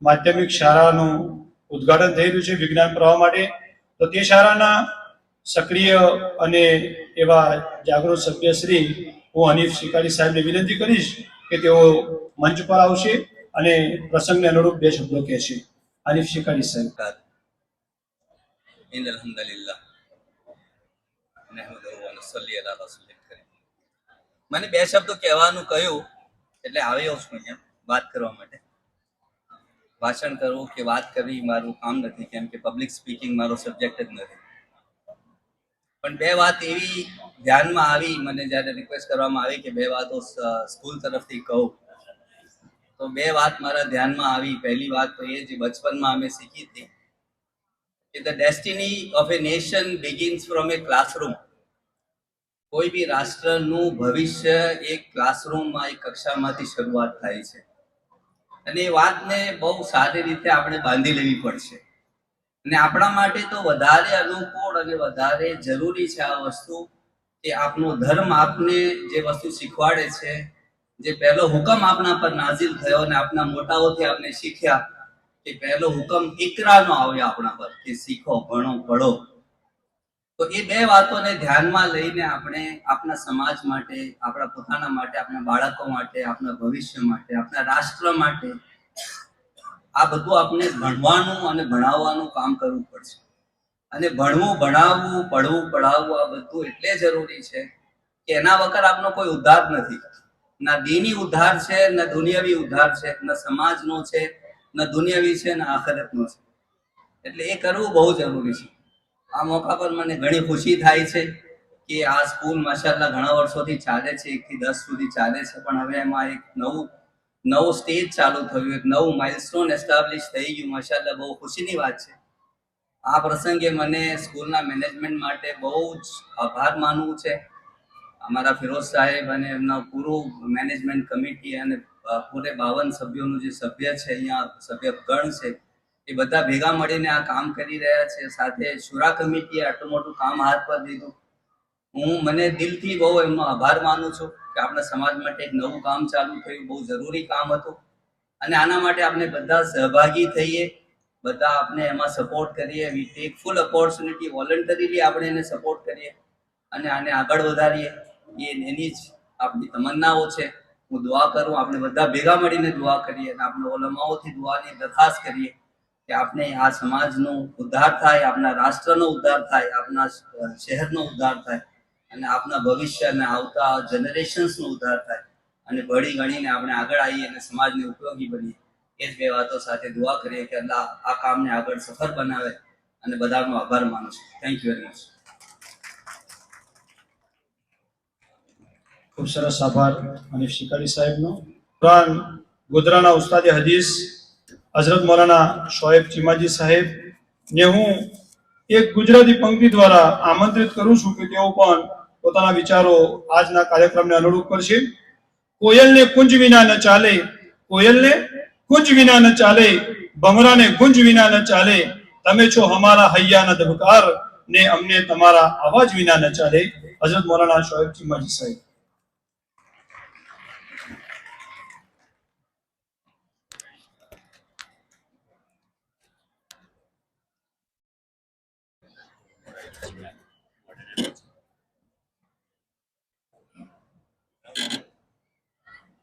[SPEAKER 1] માધ્યમિક શાળાનું ઉદ્ઘાટન થઈ રહ્યું છે વિજ્ઞાન પ્રવાહ માટે. તો તે શાળાના સક્રિય અને એવા જાગૃત સભ્ય શ્રી હું હનીફ શિકારી સાહેબને વિનંતી કરીશ કે તેઓ મંચ પર આવશે અને પ્રસંગને અનુરૂપ 2 શબ્દો કહેશે. હનીફ શિકારી સાહેબ.
[SPEAKER 6] ઇન્નલ હમદલિલ્લાહ નહમદુહુ વ નસલ્લી અલા રસૂલિલ કરીમ. મને 2 શબ્દો કહેવાનું કહ્યું એટલે આવ્યો છું અહીંયા વાત કરવા માટે. ભાષણ કરવું કે વાત કરવી મારું કામ નથી, કેમ કે પબ્લિક સ્પીકિંગ મારો સબ્જેક્ટ જ નથી. પણ 2 વાત એવી ધ્યાનમાં આવી મને જ્યારે રિક્વેસ્ટ કરવામાં આવી કે 2 વાતો સ્કૂલ તરફથી કહું, તો 2 વાત મારા ધ્યાનમાં આવી. પહેલી વાત તો એ જે બચપનમાં અમે શીખી હતી કે the destiny of A nation begins from A classroom. કોઈ બી રાષ્ટ્રનું ભવિષ્ય એક ક્લાસરૂમમાં, એક કક્ષામાંથી શરૂઆત થાય છે અને એ વાતને બહુ સારી રીતે આપણે બાંધી લેવી પડશે. અને આપણા માટે તો વધારે અનુકૂળ અને વધારે જરૂરી છે આ વસ્તુ કે આપનો ધર્મ આપને જે વસ્તુ શીખવાડે છે, જે પહેલો હુકમ આપણા પર નાઝિલ થયો અને આપના મોટાઓથી આપણે શીખ્યા કે પહેલો હુકમ ઇકરાનો આવ્યો આપણા પર કે શીખો, ભણો, પઢો. તો એ બે વાતોને ધ્યાનમાં લઈને આપણે આપણા સમાજ માટે, આપણા પોતાના માટે, આપણા બાળકો માટે, આપણા ભવિષ્ય માટે, આપણા રાષ્ટ્ર માટે આ બધું આપણે ભણવાનું અને ભણાવવાનું કામ કરવું પડશે. અને ભણવું, ભણાવવું, પઢવું, પઢાવવું આ બધું એટલે જરૂરી છે કે એના વગર આપનો કોઈ ઉદ્ધાર નથી. ના દીની ઉદ્ધાર છે, ના દુનિયાવી ઉદ્ધાર છે, ના સમાજનો છે, ના દુનિયાવી છે, ના આખરતનો છે. એટલે એ કરવું બહુ જરૂરી છે. આ મોકા પર મને ઘણી ખુશી થાય છે કે આ સ્કૂલ માશાઅલ્લાહ ઘણા વર્ષોથી ચાલે છે, 1 થી 10 સુધી ચાલે છે, પણ હવે એમાં એક નવું સ્ટેજ ચાલુ થયું, એક નવું માઇલસ્ટોન એસ્ટાબ્લિશ થઈ ગયું. માશાઅલ્લાહ બહુ ખુશીની વાત છે. આ પ્રસંગે મને સ્કૂલના મેનેજમેન્ટ માટે બહુ જ આભાર માનવું છે. અમારા ફિરોઝ સાહેબ અને એમના પૂરું મેનેજમેન્ટ કમિટી અને પૂરે 52 સભ્યોનું જે સભ્ય છે, અહીંયા સભ્યગણ છે, એ બધા ભેગા મળીને આ કામ કરી રહ્યા છે. સાથે શુરા કમિટીએ આટલું મોટું કામ હાથ પર લીધું. મને દિલથી બહુ એમનો આભાર માનું છું કે આપણા સમાજ માટે એક નવું કામ ચાલુ થયું, બહુ જરૂરી કામ હતું. અને આના માટે આપણે બધા સહભાગી થઈએ, બધા આપણે એમાં સપોર્ટ કરીએ. વી ટેક ફૂલ ઓપોર્ચ્યુનિટી, વોલન્ટરીલી આપણે એને સપોર્ટ કરીએ અને આને આગળ વધારીએ. એની જ આપણી તમન્નાઓ છે. હું દુઆ કરું, આપણે બધા ભેગા મળીને દુઆ કરીએ અને આપણે ઉલમાઓથી દુઆની દરખાસ્ત કરીએ કે આપણે આ સમાજનો ઉદ્ધાર થાય, આપણા રાષ્ટ્રનો ઉદ્ધાર થાય, આપણા શહેરનો ઉદ્ધાર થાય અને આપણા ભવિષ્ય અને આવતા જનરેશન્સનો ઉદ્ધાર થાય અને ભળી ગણીને આપણે આગળ આવીએ અને સમાજને ઉપયોગી બનીએ. એ જ બે વાતો સાથે દુઆ કરીએ કે અલ્લાહ આ કામને આગળ સફળ બનાવે અને બધાનો આભાર માનું છું. Thank you very much.
[SPEAKER 1] ખૂબ સરસ આભાર હનીફ શિકારી સાહેબનો. કુરાન ગોધરાના ઉસ્તાદે હદીસ હઝરત મૌલાના શોએબ ચીમાજી સાહેબ ને હું એક ગુજરાતી પંક્તિ દ્વારા આમંત્રિત કરું છું કે તેઓ પણ પોતાના વિચારો આજના કાર્યક્રમને અનુરૂપ કરશે. કોયલને કુંજ વિના ન ચાલે, કોયલને કુંજ વિના ન ચાલે, ભમરાને ગુંજ વિના ન ચાલે, તમે છો હમારા હૈયાના ધબકાર ને અમને તમારા અવાજ વિના ન ચાલે. હઝરત મૌલાના શોએબ ચીમાજી સાહેબ.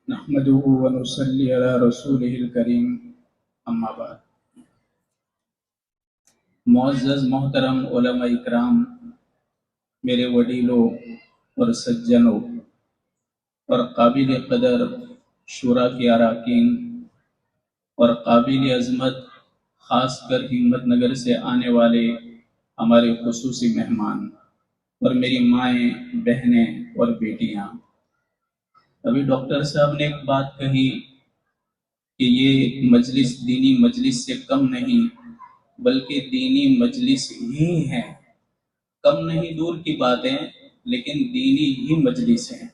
[SPEAKER 7] नहमदुहु व नुसल्ली अला रसूलिहिल करीम, अम्मा बाद। मुअज़्ज़ज़ मोहतरम उलमा इकराम, मेरे वडीलों और सज्जनों और काबिल कदर शुरा के अराकीन और काबिल अज़मत ख़ासकर हिम्मतनगर से आने वाले हमारे खुसूसी मेहमान और मेरी माएँ, बहनें और बेटियाँ। अभी डॉक्टर साहब ने एक बात कही कि ये मजलिस दीनी मजलिस से कम नहीं बल्कि दीनी मजलिस ही है। कम नहीं दूर की बातें, लेकिन दीनी ही मजलिस है।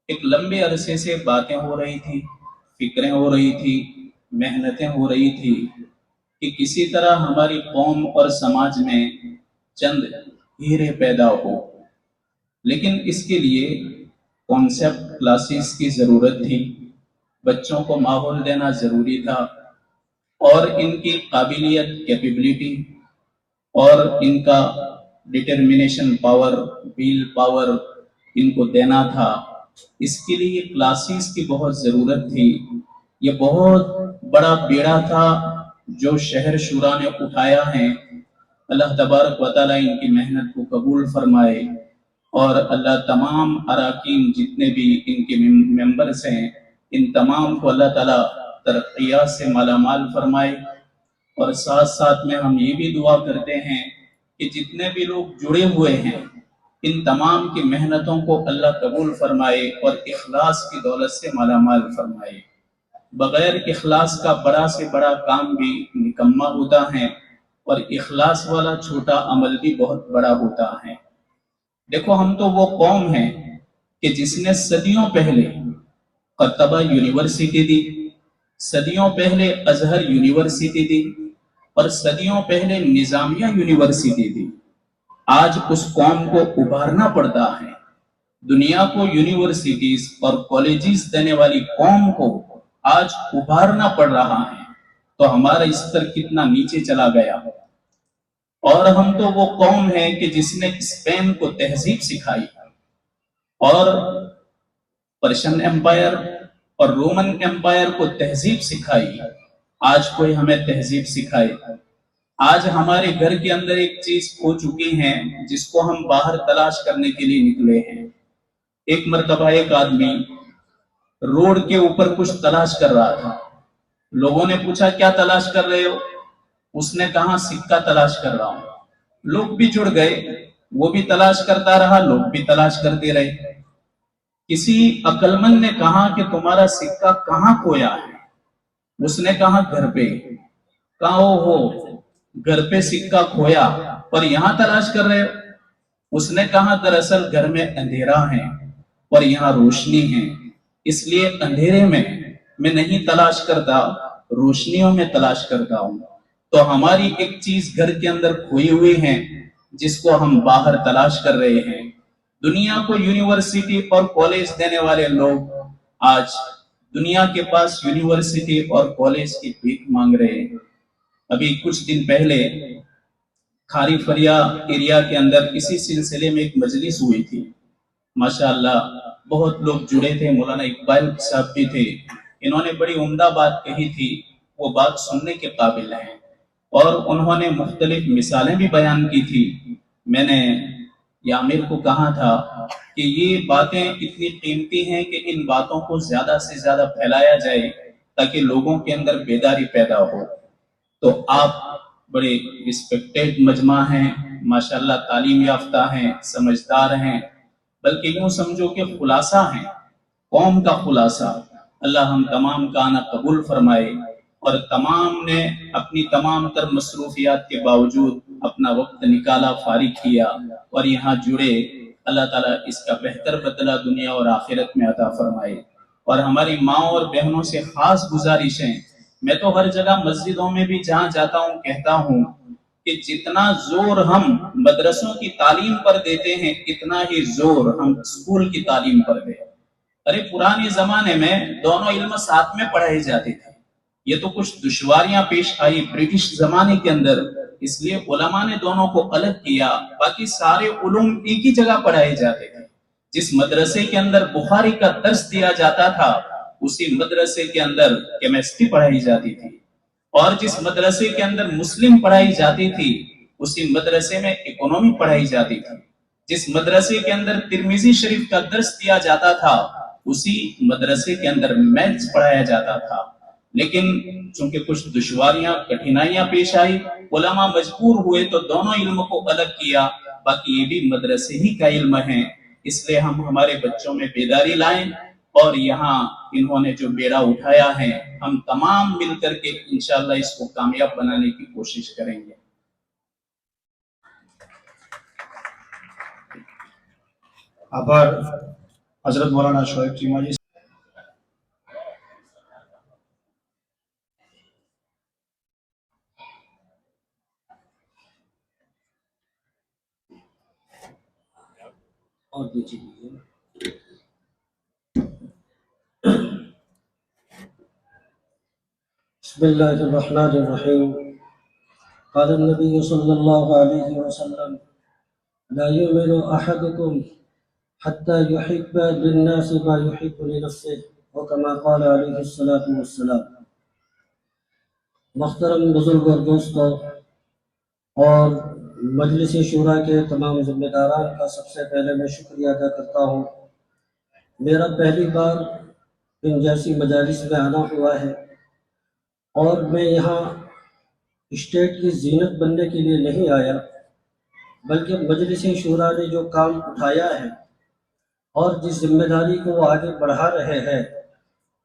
[SPEAKER 7] एक लंबे अरसे से बातें हो रही थी, फिक्रें हो रही थी, मेहनतें हो रही थी कि किसी तरह हमारी कौम और समाज में चंद हीरे पैदा हो, लेकिन इसके लिए कॉन्सेप्ट क्लासेस की ज़रूरत थी, बच्चों को माहौल देना ज़रूरी था और इनकी काबिलियत, कैपेबिलिटी और इनका डिटर्मिनेशन पावर, विल पावर इनको देना था। इसके लिए क्लासेस की बहुत ज़रूरत थी। ये बहुत बड़ा बेड़ा था जो शहर शुरा ने उठाया है। अल्लाह तबारक व तआला इनकी मेहनत को कबूल फरमाए और अल्लाह तमाम अराकीन जितने भी इनके मेंबर्स हैं, इन तमाम को अल्लाह ताला तरक्कियात से मालामाल फरमाए। और साथ साथ में हम ये भी दुआ करते हैं कि जितने भी लोग जुड़े हुए हैं, इन तमाम की मेहनतों को अल्लाह कबूल फरमाए और इखलास की दौलत से मालामाल फरमाए। बगैर इखलास का बड़ा से बड़ा काम भी निकम्मा होता है और इखलास वाला छोटा अमल भी बहुत बड़ा होता है। देखो, हम तो वो कौम है कि जिसने सदियों पहले कर्तबा यूनिवर्सिटी दी, सदियों पहले अजहर यूनिवर्सिटी दी, اور صدیوں پہلے نظامیہ یونیورسٹی تھی. آج اس قوم کو ابھارنا پڑتا ہے. دنیا کو یونیورسٹیز اور کالجز دینے والی قوم کو آج ابھارنا پڑ رہا ہے. تو ہمارا استر کتنا نیچے چلا گیا. اور ہم تو وہ قوم ہے کہ جس نے اسپین کو تہذیب سکھائی اور پرشین ایمپائر اور رومن ایمپائر کو تہذیب سکھائی. آج کوئی ہمیں تہذیب سکھائے. آج ہمارے گھر کے اندر ایک چیز کھو چکی ہے جس کو ہم باہر تلاش کرنے کے لیے نکلے ہیں. ایک مرتبہ ایک آدمی روڈ کے اوپر کچھ تلاش کر رہا تھا. لوگوں نے پوچھا کیا تلاش کر رہے ہو؟ اس نے کہا سکہ تلاش کر رہا ہوں. لوگ بھی جڑ گئے, وہ بھی تلاش کرتا رہا, لوگ بھی تلاش کرتے رہے. کسی عقل مند نے کہا کہ تمہارا سکہ کہاں کھویا ہے؟ اس نے کہا گھر پہ. کہا ہو گھر پہ سکہ کھویا اور یہاں تلاش کر رہے ہو؟ اس نے کہا دراصل گھر میں اندھیرا ہے اور یہاں روشنی ہے, اس لیے اندھیرے میں نہیں تلاش کرتا, روشنیوں میں تلاش کرتا ہوں. تو ہماری ایک چیز گھر کے اندر کھوئی ہوئی ہے جس کو ہم باہر تلاش کر رہے ہیں. دنیا کو یونیورسٹی اور کالج دینے والے لوگ آج دنیا کے پاس یونیورسٹی اور کالج کی بھیک مانگ رہے ہیں. ابھی کچھ دن پہلے کھاری فریا ایریا کے اندر اسی سلسلے میں ایک مجلس ہوئی تھی. ماشاءاللہ بہت لوگ جڑے تھے, مولانا اقبال صاحب بھی تھے. انہوں نے بڑی عمدہ بات کہی تھی, وہ بات سننے کے قابل ہے. اور انہوں نے مختلف مثالیں بھی بیان کی تھی. میں نے یامر کو کہا تھا کہ یہ باتیں اتنی قیمتی ہیں کہ ان باتوں کو زیادہ سے زیادہ پھیلایا جائے تاکہ لوگوں کے اندر بیداری پیدا ہو. تو آپ بڑے رسپیکٹڈ مجمع ہیں, ماشاءاللہ تعلیم یافتہ ہیں, سمجھدار ہیں, بلکہ یوں سمجھو کہ خلاصہ ہیں, قوم کا خلاصہ. اللہ ہم تمام کا آنا قبول فرمائے. اور تمام نے اپنی تمام تر مصروفیات کے باوجود اپنا وقت نکالا, فارغ کیا اور یہاں جڑے. اللہ تعالیٰ اس کا بہتر بدلہ دنیا اور آخرت میں عطا فرمائے. اور ہماری ماں اور بہنوں سے خاص گزارش ہے, میں تو ہر جگہ مسجدوں میں بھی جہاں جاتا ہوں کہتا ہوں کہ جتنا زور ہم مدرسوں کی تعلیم پر دیتے ہیں اتنا ہی زور ہم اسکول کی تعلیم پر دیں. ارے پرانے زمانے میں دونوں علم ساتھ میں پڑھائے جاتے تھے. یہ تو کچھ دشواریاں پیش آئی برٹش زمانے کے اندر, اس لیے علماء نے دونوں کو الگ کیا. باقی سارے علوم ایک ہی جگہ پڑھائے جاتے تھے. جس مدرسے کے اندر بخاری کا درس دیا جاتا تھا اسی مدرسے کے اندر کیمسٹری پڑھائی جاتی تھی, اور جس مدرسے کے اندر مسلم پڑھائی جاتی تھی اسی مدرسے میں اکنومی پڑھائی جاتی تھی. جس مدرسے کے اندر ترمذی شریف کا درس دیا جاتا تھا اسی مدرسے کے اندر میتھس پڑھایا جاتا تھا. لیکن چونکہ کچھ دشواریاں کٹھنائیاں پیش آئی, علماء مجبور ہوئے تو دونوں علم کو الگ کیا. باقی یہ بھی مدرسے ہی کا علم ہے, اس لیے ہم ہمارے بچوں میں بیداری لائیں. اور یہاں انہوں نے جو بیڑا اٹھایا ہے ہم تمام مل کر کے انشاءاللہ اس کو کامیاب بنانے کی کوشش کریں گے.
[SPEAKER 1] આભાર હઝરત મૌલાના શોએબ ચીમાજી.
[SPEAKER 8] اور دیجیے بسم اللہ الرحمن الرحیم. قال النبی صلی اللہ علیہ وسلم لا يؤمن احدكم حتى يحب للناس ما يحب لنفسه وكما قال علیہ الصلاة والسلام. محترم بزرگ اور دوستوں اور مجلس شورا کے تمام ذمہ داران کا سب سے پہلے میں شکریہ ادا کرتا ہوں. میرا پہلی بار ان جیسی مجالس میں آنا ہوا ہے اور میں یہاں اسٹیٹ کی زینت بننے کے لیے نہیں آیا, بلکہ مجلس شورا نے جو کام اٹھایا ہے اور جس ذمہ داری کو وہ آگے بڑھا رہے ہیں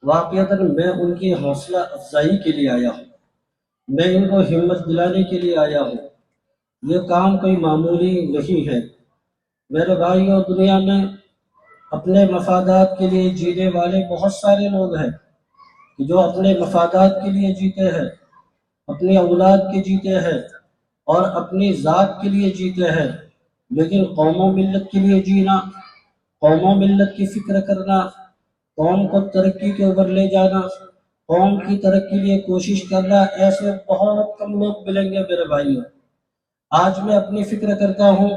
[SPEAKER 8] واقعتاً میں ان کی حوصلہ افزائی کے لیے آیا ہوں, میں ان کو ہمت دلانے کے لیے آیا ہوں. یہ کام کوئی معمولی نہیں ہے. میرے بھائیوں, دنیا میں اپنے مفادات کے لیے جینے والے بہت سارے لوگ ہیں کہ جو اپنے مفادات کے لیے جیتے ہیں, अपनी औलाद के जीते हैं और अपनी ज़ात के लिए जीते हैं, लेकिन कौमों मिल्लत के लिए जीना, कौमों मिल्लत की फिक्र करना, कौम को तरक्की के ऊपर ले जाना, कौम की तरक्की के लिए कोशिश करना, ऐसे बहुत कम लोग मिलेंगे मेरे भाइयों। आज मैं अपनी फिक्र करता हूँ,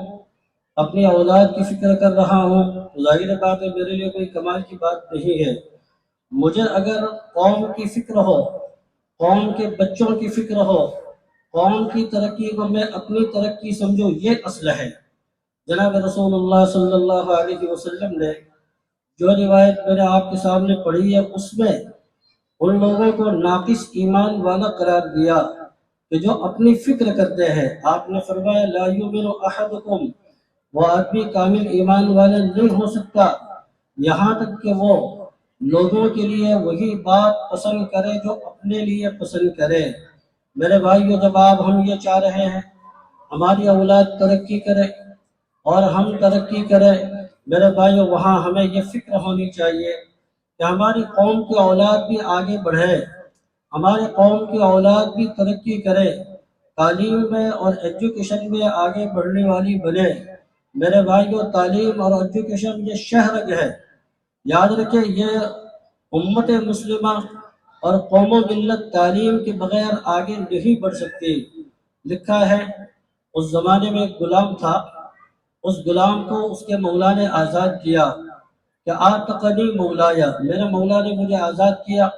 [SPEAKER 8] अपनी औलाद की फिक्र कर रहा हूँ, तो जाहिर बात है मेरे लिए कोई कमाल की बात नहीं है। मुझे अगर कौम की फिक्र हो, कौम के बच्चों की फिक्र हो, कौम की तरक्की को मैं अपनी तरक्की समझूं, ये असल है। जनाब रसूलुल्लाह सल्लल्लाहु अलैहि वसल्लम ने जो रिवायत मैंने आपके सामने पढ़ी है, उसमें उन लोगों को नाकिस ईमान वाला करार दिया कि जो अपनी फिक्र करते हैं। आपने फरमाया ला युमिनु अहदुकुम, वो आदमी कामिल ईमान वाला नहीं हो सकता यहाँ तक कि वो लोगों के लिए वही बात पसंद करे जो अपने लिए पसंद करे। मेरे भाइयों, जब आप हम ये चाह रहे हैं हमारी औलाद तरक्की करे और हम तरक्की करें, मेरे भाइयों, वहाँ हमें ये फिक्र होनी चाहिए कि हमारी कौम की औलाद भी आगे बढ़े, हमारे कौम की औलाद भी तरक्की करे, तालीम में और एजुकेशन में आगे बढ़ने वाली बने। मेरे भाइयों, तालीम और एजुकेशन ये शहरग है। याद रखें, ये उम्मत मुस्लिमा और कौम मिल्लत तालीम के बगैर आगे नहीं बढ़ सकती। लिखा है उस ज़माने में एक गुलाम था, उस गुलाम को उसके मौला ने आज़ाद किया कि आतक़नी मौलाया, मेरे मौला ने मुझे आज़ाद किया।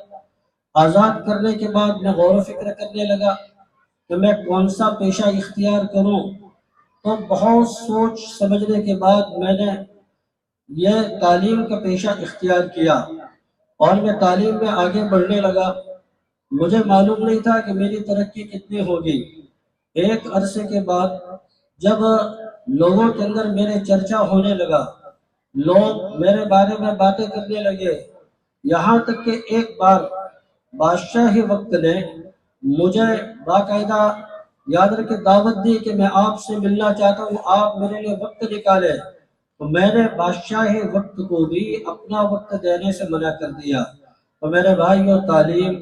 [SPEAKER 8] आज़ाद करने के बाद मैं गौर फिक्र करने लगा कि मैं कौन सा पेशा इख्तियार करूं। तो बहुत सोच समझने के बाद मैंने यह तालीम का पेशा इख्तियार किया और मैं तालीम में आगे बढ़ने लगा। मुझे मालूम नहीं था कि मेरी तरक्की कितनी होगी। एक अरसे के बाद जब लोगों के अंदर मेरे चर्चा होने लगा, लोग मेरे बारे में बातें करने लगे, यहाँ तक कि एक बार बादशाही वक्त ने मुझे बाकायदा याद रखे दावत दी कि मैं आपसे मिलना चाहता हूँ, आप मेरे लिए वक्त निकाले। तो मैंने बादशाही वक्त को भी अपना वक्त देने से मना कर दिया। तो मेरे भाइयों, तालीम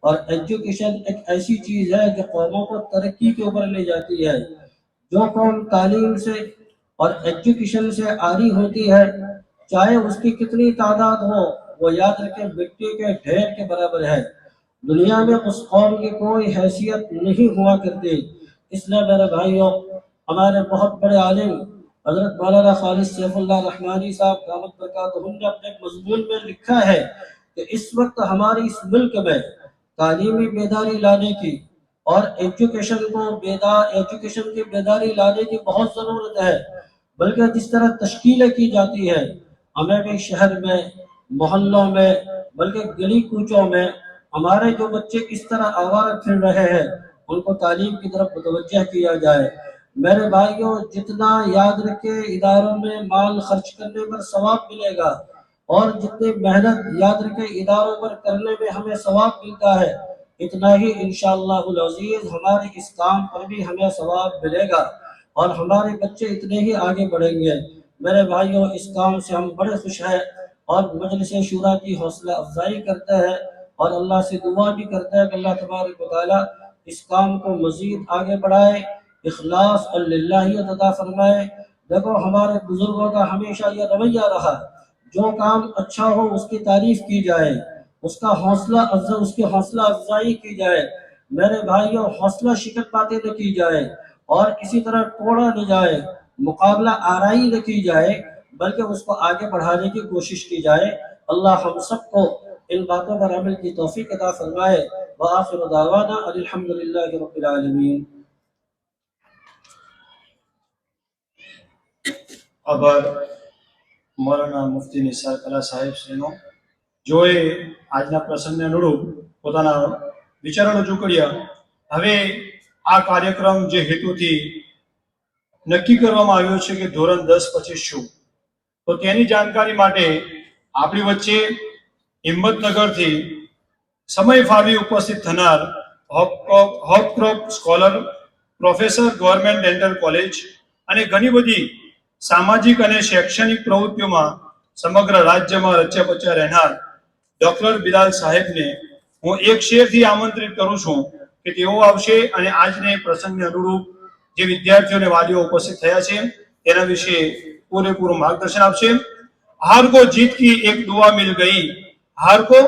[SPEAKER 8] और एजुकेशन एक ऐसी चीज़ है जो कौमों को तरक्की के ऊपर ले जाती है। जो कौम तालीम से और एजुकेशन से आरी होती है, चाहे उसकी कितनी तादाद हो, वो याद रखें मिट्टी के ढेर के बराबर है। दुनिया में उस कौम की कोई हैसियत नहीं हुआ करती। इसलिए मेरे भाइयों, हमारे बहुत बड़े आलिम हजरत मौलाना खालिद सैफुल्लाह रहमानी साहब दामत बरकातहुम ने अपने मजमून में लिखा है कि इस वक्त हमारे इस मुल्क में तालीमी बेदारी लाने की और एजुकेशन की बेदारी लाने की बहुत ज़रूरत है। बल्कि जिस तरह तश्कीलें की जाती है, हमें भी शहर में, मोहल्लों में, बल्कि गली कूचों में हमारे जो बच्चे इस तरह आवारा फिर रहे हैं, उनको तालीम की तरफ मुतवज्जह किया जाए। मेरे भाइयों, जितना याद रखे इदारों में माल खर्च करने पर सवाब मिलेगा और जितनी मेहनत याद रखे इदारों पर करने में हमें सवाब मिलता है, इतना ही इंशाअल्लाहुल अज़ीज़ हमारे इस काम पर भी हमें सवाब मिलेगा और हमारे बच्चे इतने ही आगे बढ़ेंगे। मेरे भाइयों, इस काम से हम बड़े खुश हैं और मजलिस शूरा की हौसला अफजाई करते हैं और अल्लाह से दुआ भी करते हैं कि अल्लाह तबारक व तआला इस काम को मजीद आगे बढ़ाए, इखलास और लिल्लाहियत अता फरमाए। देखो, हमारे बुजुर्गों का हमेशा यह रवैया रहा, जो काम अच्छा हो उसकी तारीफ की जाए, उसकी हौसला अफजाई की जाए। मेरे भाइयों, हौसला शिकन बातें न की जाए और किसी तरह तोड़ा न जाए, मुकाबला आराई न की जाए, बल्कि उसको आगे बढ़ाने की कोशिश की जाए। अल्लाह हम सबको इन बातों पर अमल की तौफीक अता फरमाए। व आखिर दावाना अल्हम्दुलिल्लाहि रब्बिल आलमीन।
[SPEAKER 1] આભાર મૌલાના મુફ્તી નિસાર કલા સાહેબ શ્રીનો, જોએ આજના પ્રસંગને અનુરૂપ પોતાના વિચારો રજૂ કર્યા। હવે આ કાર્યક્રમ જે હેતુથી નક્કી કરવામાં આવ્યો છે કે ધોરણ 10 પછી શું, તો તેની જાણકારી માટે આપણી વચ્ચે હિંમતનગરથી સમય ફાળવી ઉપસ્થિત થનાર હોપક્રોપ scholar, professor, government dental college અને ઘણી બધી સામાજિક અને શૈક્ષણિક પ્રવૃત્તિઓમાં સમગ્ર રાજ્યમાં રચ્યા રહેનાર ડોક્ટર બિલાલ સાહેબને હું એક શેરથી આમંત્રિત કરું છું કે તેઓ આવશે અને આજને પ્રસંગને અનુરૂપ જે વિદ્યાર્થીઓ અને વાલીઓ ઉપસ્થિત થયા છે તેના વિશે પૂરેપૂરું માર્ગદર્શન આપશે. हार को जीत की एक दुआ मिल गई, हार को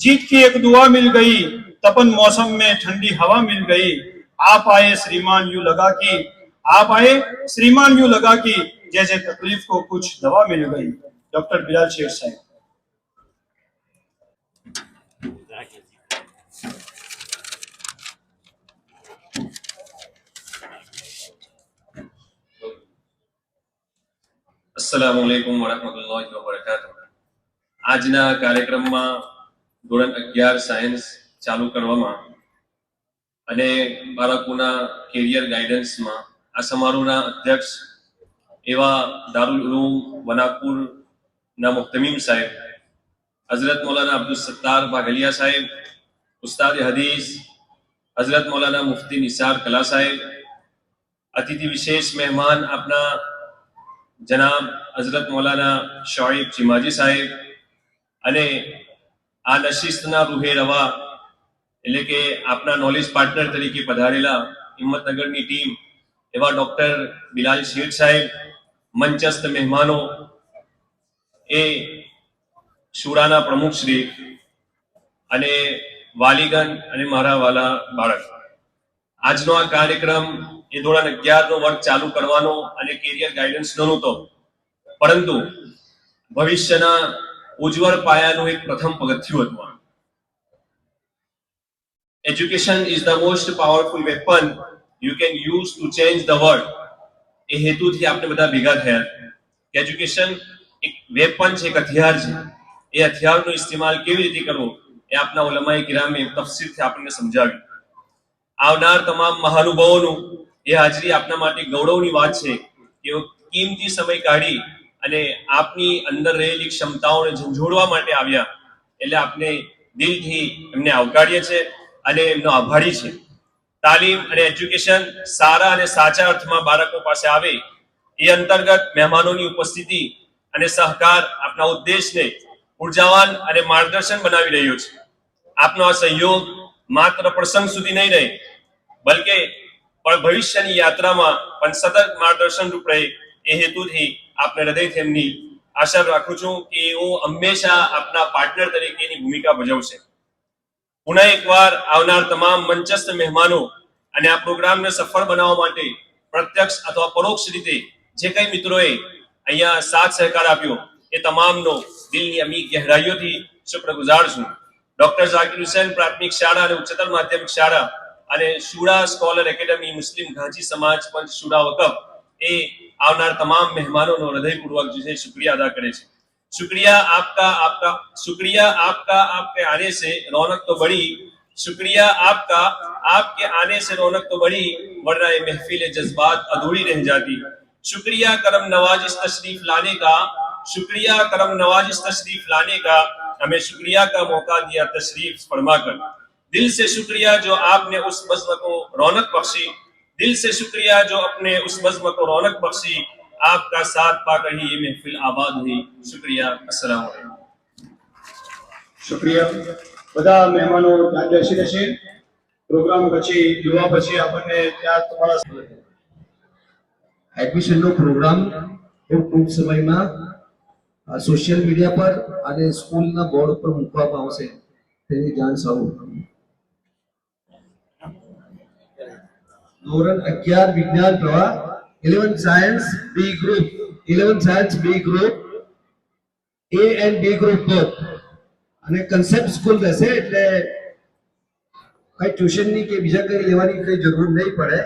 [SPEAKER 1] जीत की एक दुआ मिल गई, तपन मौसम में ठंडी हवा मिल गई, आप आए श्रीमान यूं लगा कि, आप आए श्रीमान यूं लगा कि जैसे तकलीफ को कुछ दवा मिल गई. डॉक्टर बिलाल शेख साहब.
[SPEAKER 9] अस्सलामु अलैकुम वरहमतुल्लाहि वबरकातुह. આજના કાર્યક્રમમાં ધોરણ 11 સાયન્સ ચાલુ કરવામાં અને બાળકોના કેરિયર ગાઈડન્સમાં આ સમારોહના અધ્યક્ષ એવા દારુલ ઉલૂમ વનાકપુરના મુહતમીમ સાહેબ, હઝરત મૌલાના અબ્દુલ સત્તાર બાગલિયા સાહેબ, ઉસ્તાદ હદીસ હઝરત મૌલાના મુફતી નિસાર કલા સાહેબ, અતિથિ વિશેષ મહેમાન આપના જનાબ હઝરત મૌલાના શોએબ ચીમાજી સાહેબ અને આ નશિસ્તના રૂહે રવા એટલે કે આપના નોલેજ પાર્ટનર તરીકે પધારેલા હિંમતનગરની ટીમ એવા ડોક્ટર બિલાલ શેખ સાહેબ, મંચસ્થ મહેમાનો, એ શુરાના પ્રમુખશ્રી અને વાલીગણ અને મારા વાલા બાળક. આજનો આ કાર્યક્રમ એ ધોરણ 11 નો વર્ગ ચાલુ કરવાનો અને કેરિયર ગાઈડન્સનો નહોતો, પરંતુ ભવિષ્યના ઉજ્જવળ પાયાનું એક પ્રથમ પગથિયું હતું. Education is the most powerful weapon you can use to change the world. એ હેતુથી આપણે બધા ભેગા થયા કે એજ્યુકેશન એક વેપન છે, એક હથિયાર છે. એ હથિયારનો ઇસ્તેમાલ કેવી રીતે કરવો એ આપના ઉલમાએ કિરામે તફસીલથી આપણને સમજાવ્યું. આવનાર તમામ મહાનુભાવોનું એ હાજરી આપના માટે ગૌરવની વાત છે કે કિંમતી સમય કાઢી અને આપની અંદર રહેલી ક્ષમતાઓને ઝંઝોડવા માટે આવ્યા. એટલે આપને દિલથી એમને આવકારીએ છે અને એમનો આભારી છે. તાલીમ અને એજ્યુકેશન સારા અને સાચા અર્થમાં બાળકો પાસે આવે એ અંતર્ગત મહેમાનોની ઉપસ્થિતિ અને સહકાર આપના ઉદ્દેશને ઉર્જાવાન અને માર્ગદર્શન બનાવી રહ્યો છે. આપનો આ સહયોગ માત્ર પ્રસંગ સુધી નહીં રહે, બલકે પણ ભવિષ્યની યાત્રામાં પણ સતત માર્ગદર્શન રૂપ રહે એ હેતુથી આપને હૃદયથી એમની આશા રાખું છું કે એઓ હંમેશા આપના પાર્ટનર તરીકેની ભૂમિકા ભજવશે. પુનઃ એકવાર આવનાર તમામ મંચસ્થ મહેમાનો અને આ પ્રોગ્રામને સફળ બનાવવા માટે પ્રત્યક્ષ અથવા પરોક્ષ રીતે જે કઈ મિત્રોએ અહીંયા સાથ સહકાર આપ્યો એ તમામનો દિલની અમી ગહેરાઈઓથી શુક્રગુજાર છું. ડોક્ટર ઝાકિર હુસૈન પ્રાથમિક શાળા અને ઉચ્ચતર માધ્યમિક શાળા અને શુરા સ્કોલર એકેડમી મુસ્લિમ ઘાંચી સમાજ પંચ શુરા વકફ એ આવનાર તમામ મહેમાનોનો હૃદયપૂર્વક જે છે શુક્રિયા અદા કરે છે. शुक्रिया आपका आपका शुक्रिया आपका आपके आने से रौनक तो बढ़ी, शुक्रिया आपका आपके आने से रौनक तो बढ़ी, वरना ये महफिल जज्बात अधूरी रह जाती. शुक्रिया करम नवाजिश तशरीफ लाने का, शुक्रिया करम नवाजिश तशरीफ लाने का, हमें शुक्रिया का मौका दिया तशरीफ फरमाकर. दिल से शुक्रिया जो आपने उस बज़्म को रौनक बख्शी, दिल से शुक्रिया जो अपने उस बज़्म को रौनक बख्शी, आपका साथ पाकर ही ये महफिल आबाद हुई. शुक्रिया. अस्सलाम वालेकुम.
[SPEAKER 1] શુક્રિયા. બધા મહેમાનો ત્યાં બેસી રહેશે. પ્રોગ્રામ પછી યુવા પછી આપણને ત્યાં તમારા
[SPEAKER 3] એડમિશનનો પ્રોગ્રામ ખૂબ ટૂંક સમયમાં સોશિયલ મીડિયા પર અને સ્કૂલના બોર્ડ પર મૂકવામાં આવશે, તેની જાણ સૌ. ધોરણ 11 વિજ્ઞાન પ્રવાહ 11 science B group, 11 science B group A and B group both અને કન્સેપ્ટ સ્કૂલ રહેશે, એટલે કઈ ટ્યુશનની કે બીજા કઈ લેવાની કઈ જરૂર નહીં પડે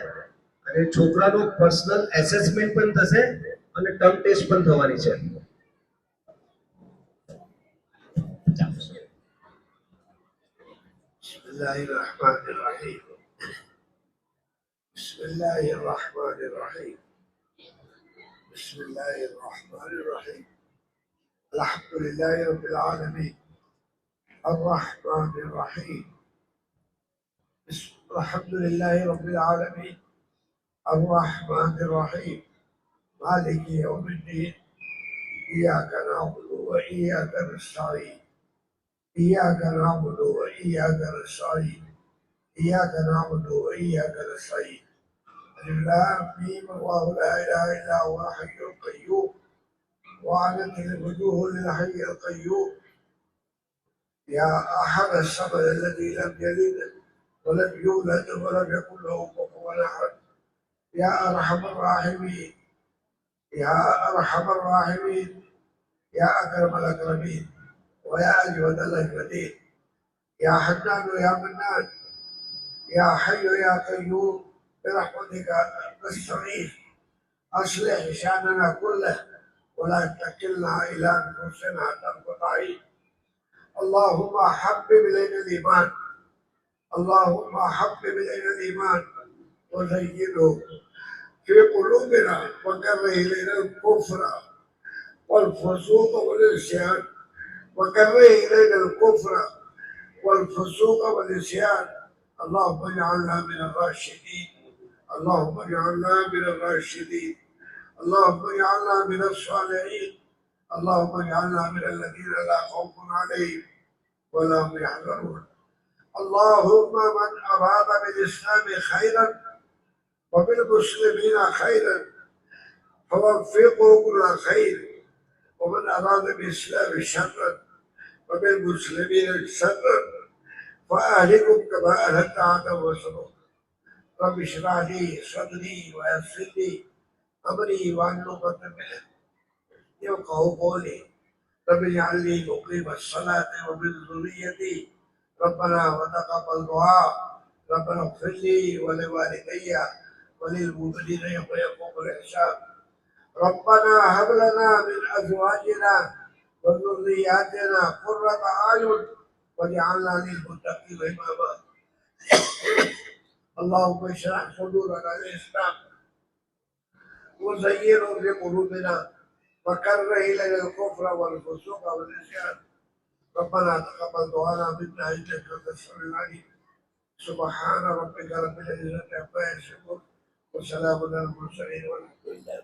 [SPEAKER 3] અને છોકરાનો પર્સનલ એસેસમેન્ટ પણ થશે અને ટર્મ ટેસ્ટ પણ થવાની છે.
[SPEAKER 10] बिस्मिल्लाहिर्रहमानिर्रहीम. बिस्मिल्लाहिर्रहमानिर्रहीम. बिस्मिल्लाहिर्रहमानिर्रहीम. अल्हम्दुलिल्लाहि रब्बिल आलमीन. अर्रहमानिर्रहीम. अल्हम्दुलिल्लाहि रब्बिल आलमीन. अर्रहमानिर्रहीम. मालिकि यौमिद्दीन. इय्याका नअबुदु व इय्याका नस्तईन. इय्याका नअबुदु व इय्याका नस्तईन. إياك نعبد وإياك نستعين ألف لام ميم الله لا إله إلا هو الحي القيوم وعنت الوجوه للحي القيوم يا أحد الصمد الذي لم يلد ولم يولد ولم يكن له كفوا أحد يا أرحم الراحمين يا أرحم الراحمين يا أكرم الأكرمين ويا أجود الأجودين يا حنان يا منان يا حي يا قيوم برحمتك نستغيث أصلح شأننا كله ولا تكلنا إلى أنفسنا طرفة عين اللهم حبب إلينا الإيمان اللهم حبب إلينا الإيمان وزينه في قلوبنا وكره إلينا الكفر والفسوق والعصيان وكره إلينا الكفر والفسوق والعصيان اللهم اجعلنا من الراشدين اللهم اجعلنا من الراشدين اللهم اجعلنا من الصالحين اللهم اجعلنا من الذين لا خوف عليهم ولا هم يحزنون اللهم من أراد بالإسلام خيرا وبالمسلمين خيرا فوفقه كل خير ومن أراد بالإسلام شرا وبالمسلمين شرا فأهلكم كما أهلكت عادا وثمود رب اشرح لي صدري ويسر لي أمري واحلل عقدة من لساني يفقهوا قولي رب اجعل لي مقيم الصلاة ومن ذريتي ربنا وتقبل دعاء ربنا اغفر لي ولوالدي وللمؤمنين يوم يقوم الحساب ربنا هب لنا من ازواجنا وذرياتنا قرة اعين واجعلنا للمتقين اماما اللهم اشرح صدورنا للاسلام وزينه بقلوبنا وكره الينا الكفر والفسوق والعصيان ربنا تقبل دعانا منا انك انت السميع العليم سبحان ربك رب العزة عما يصفون وسلام على المرسلين والحمد لله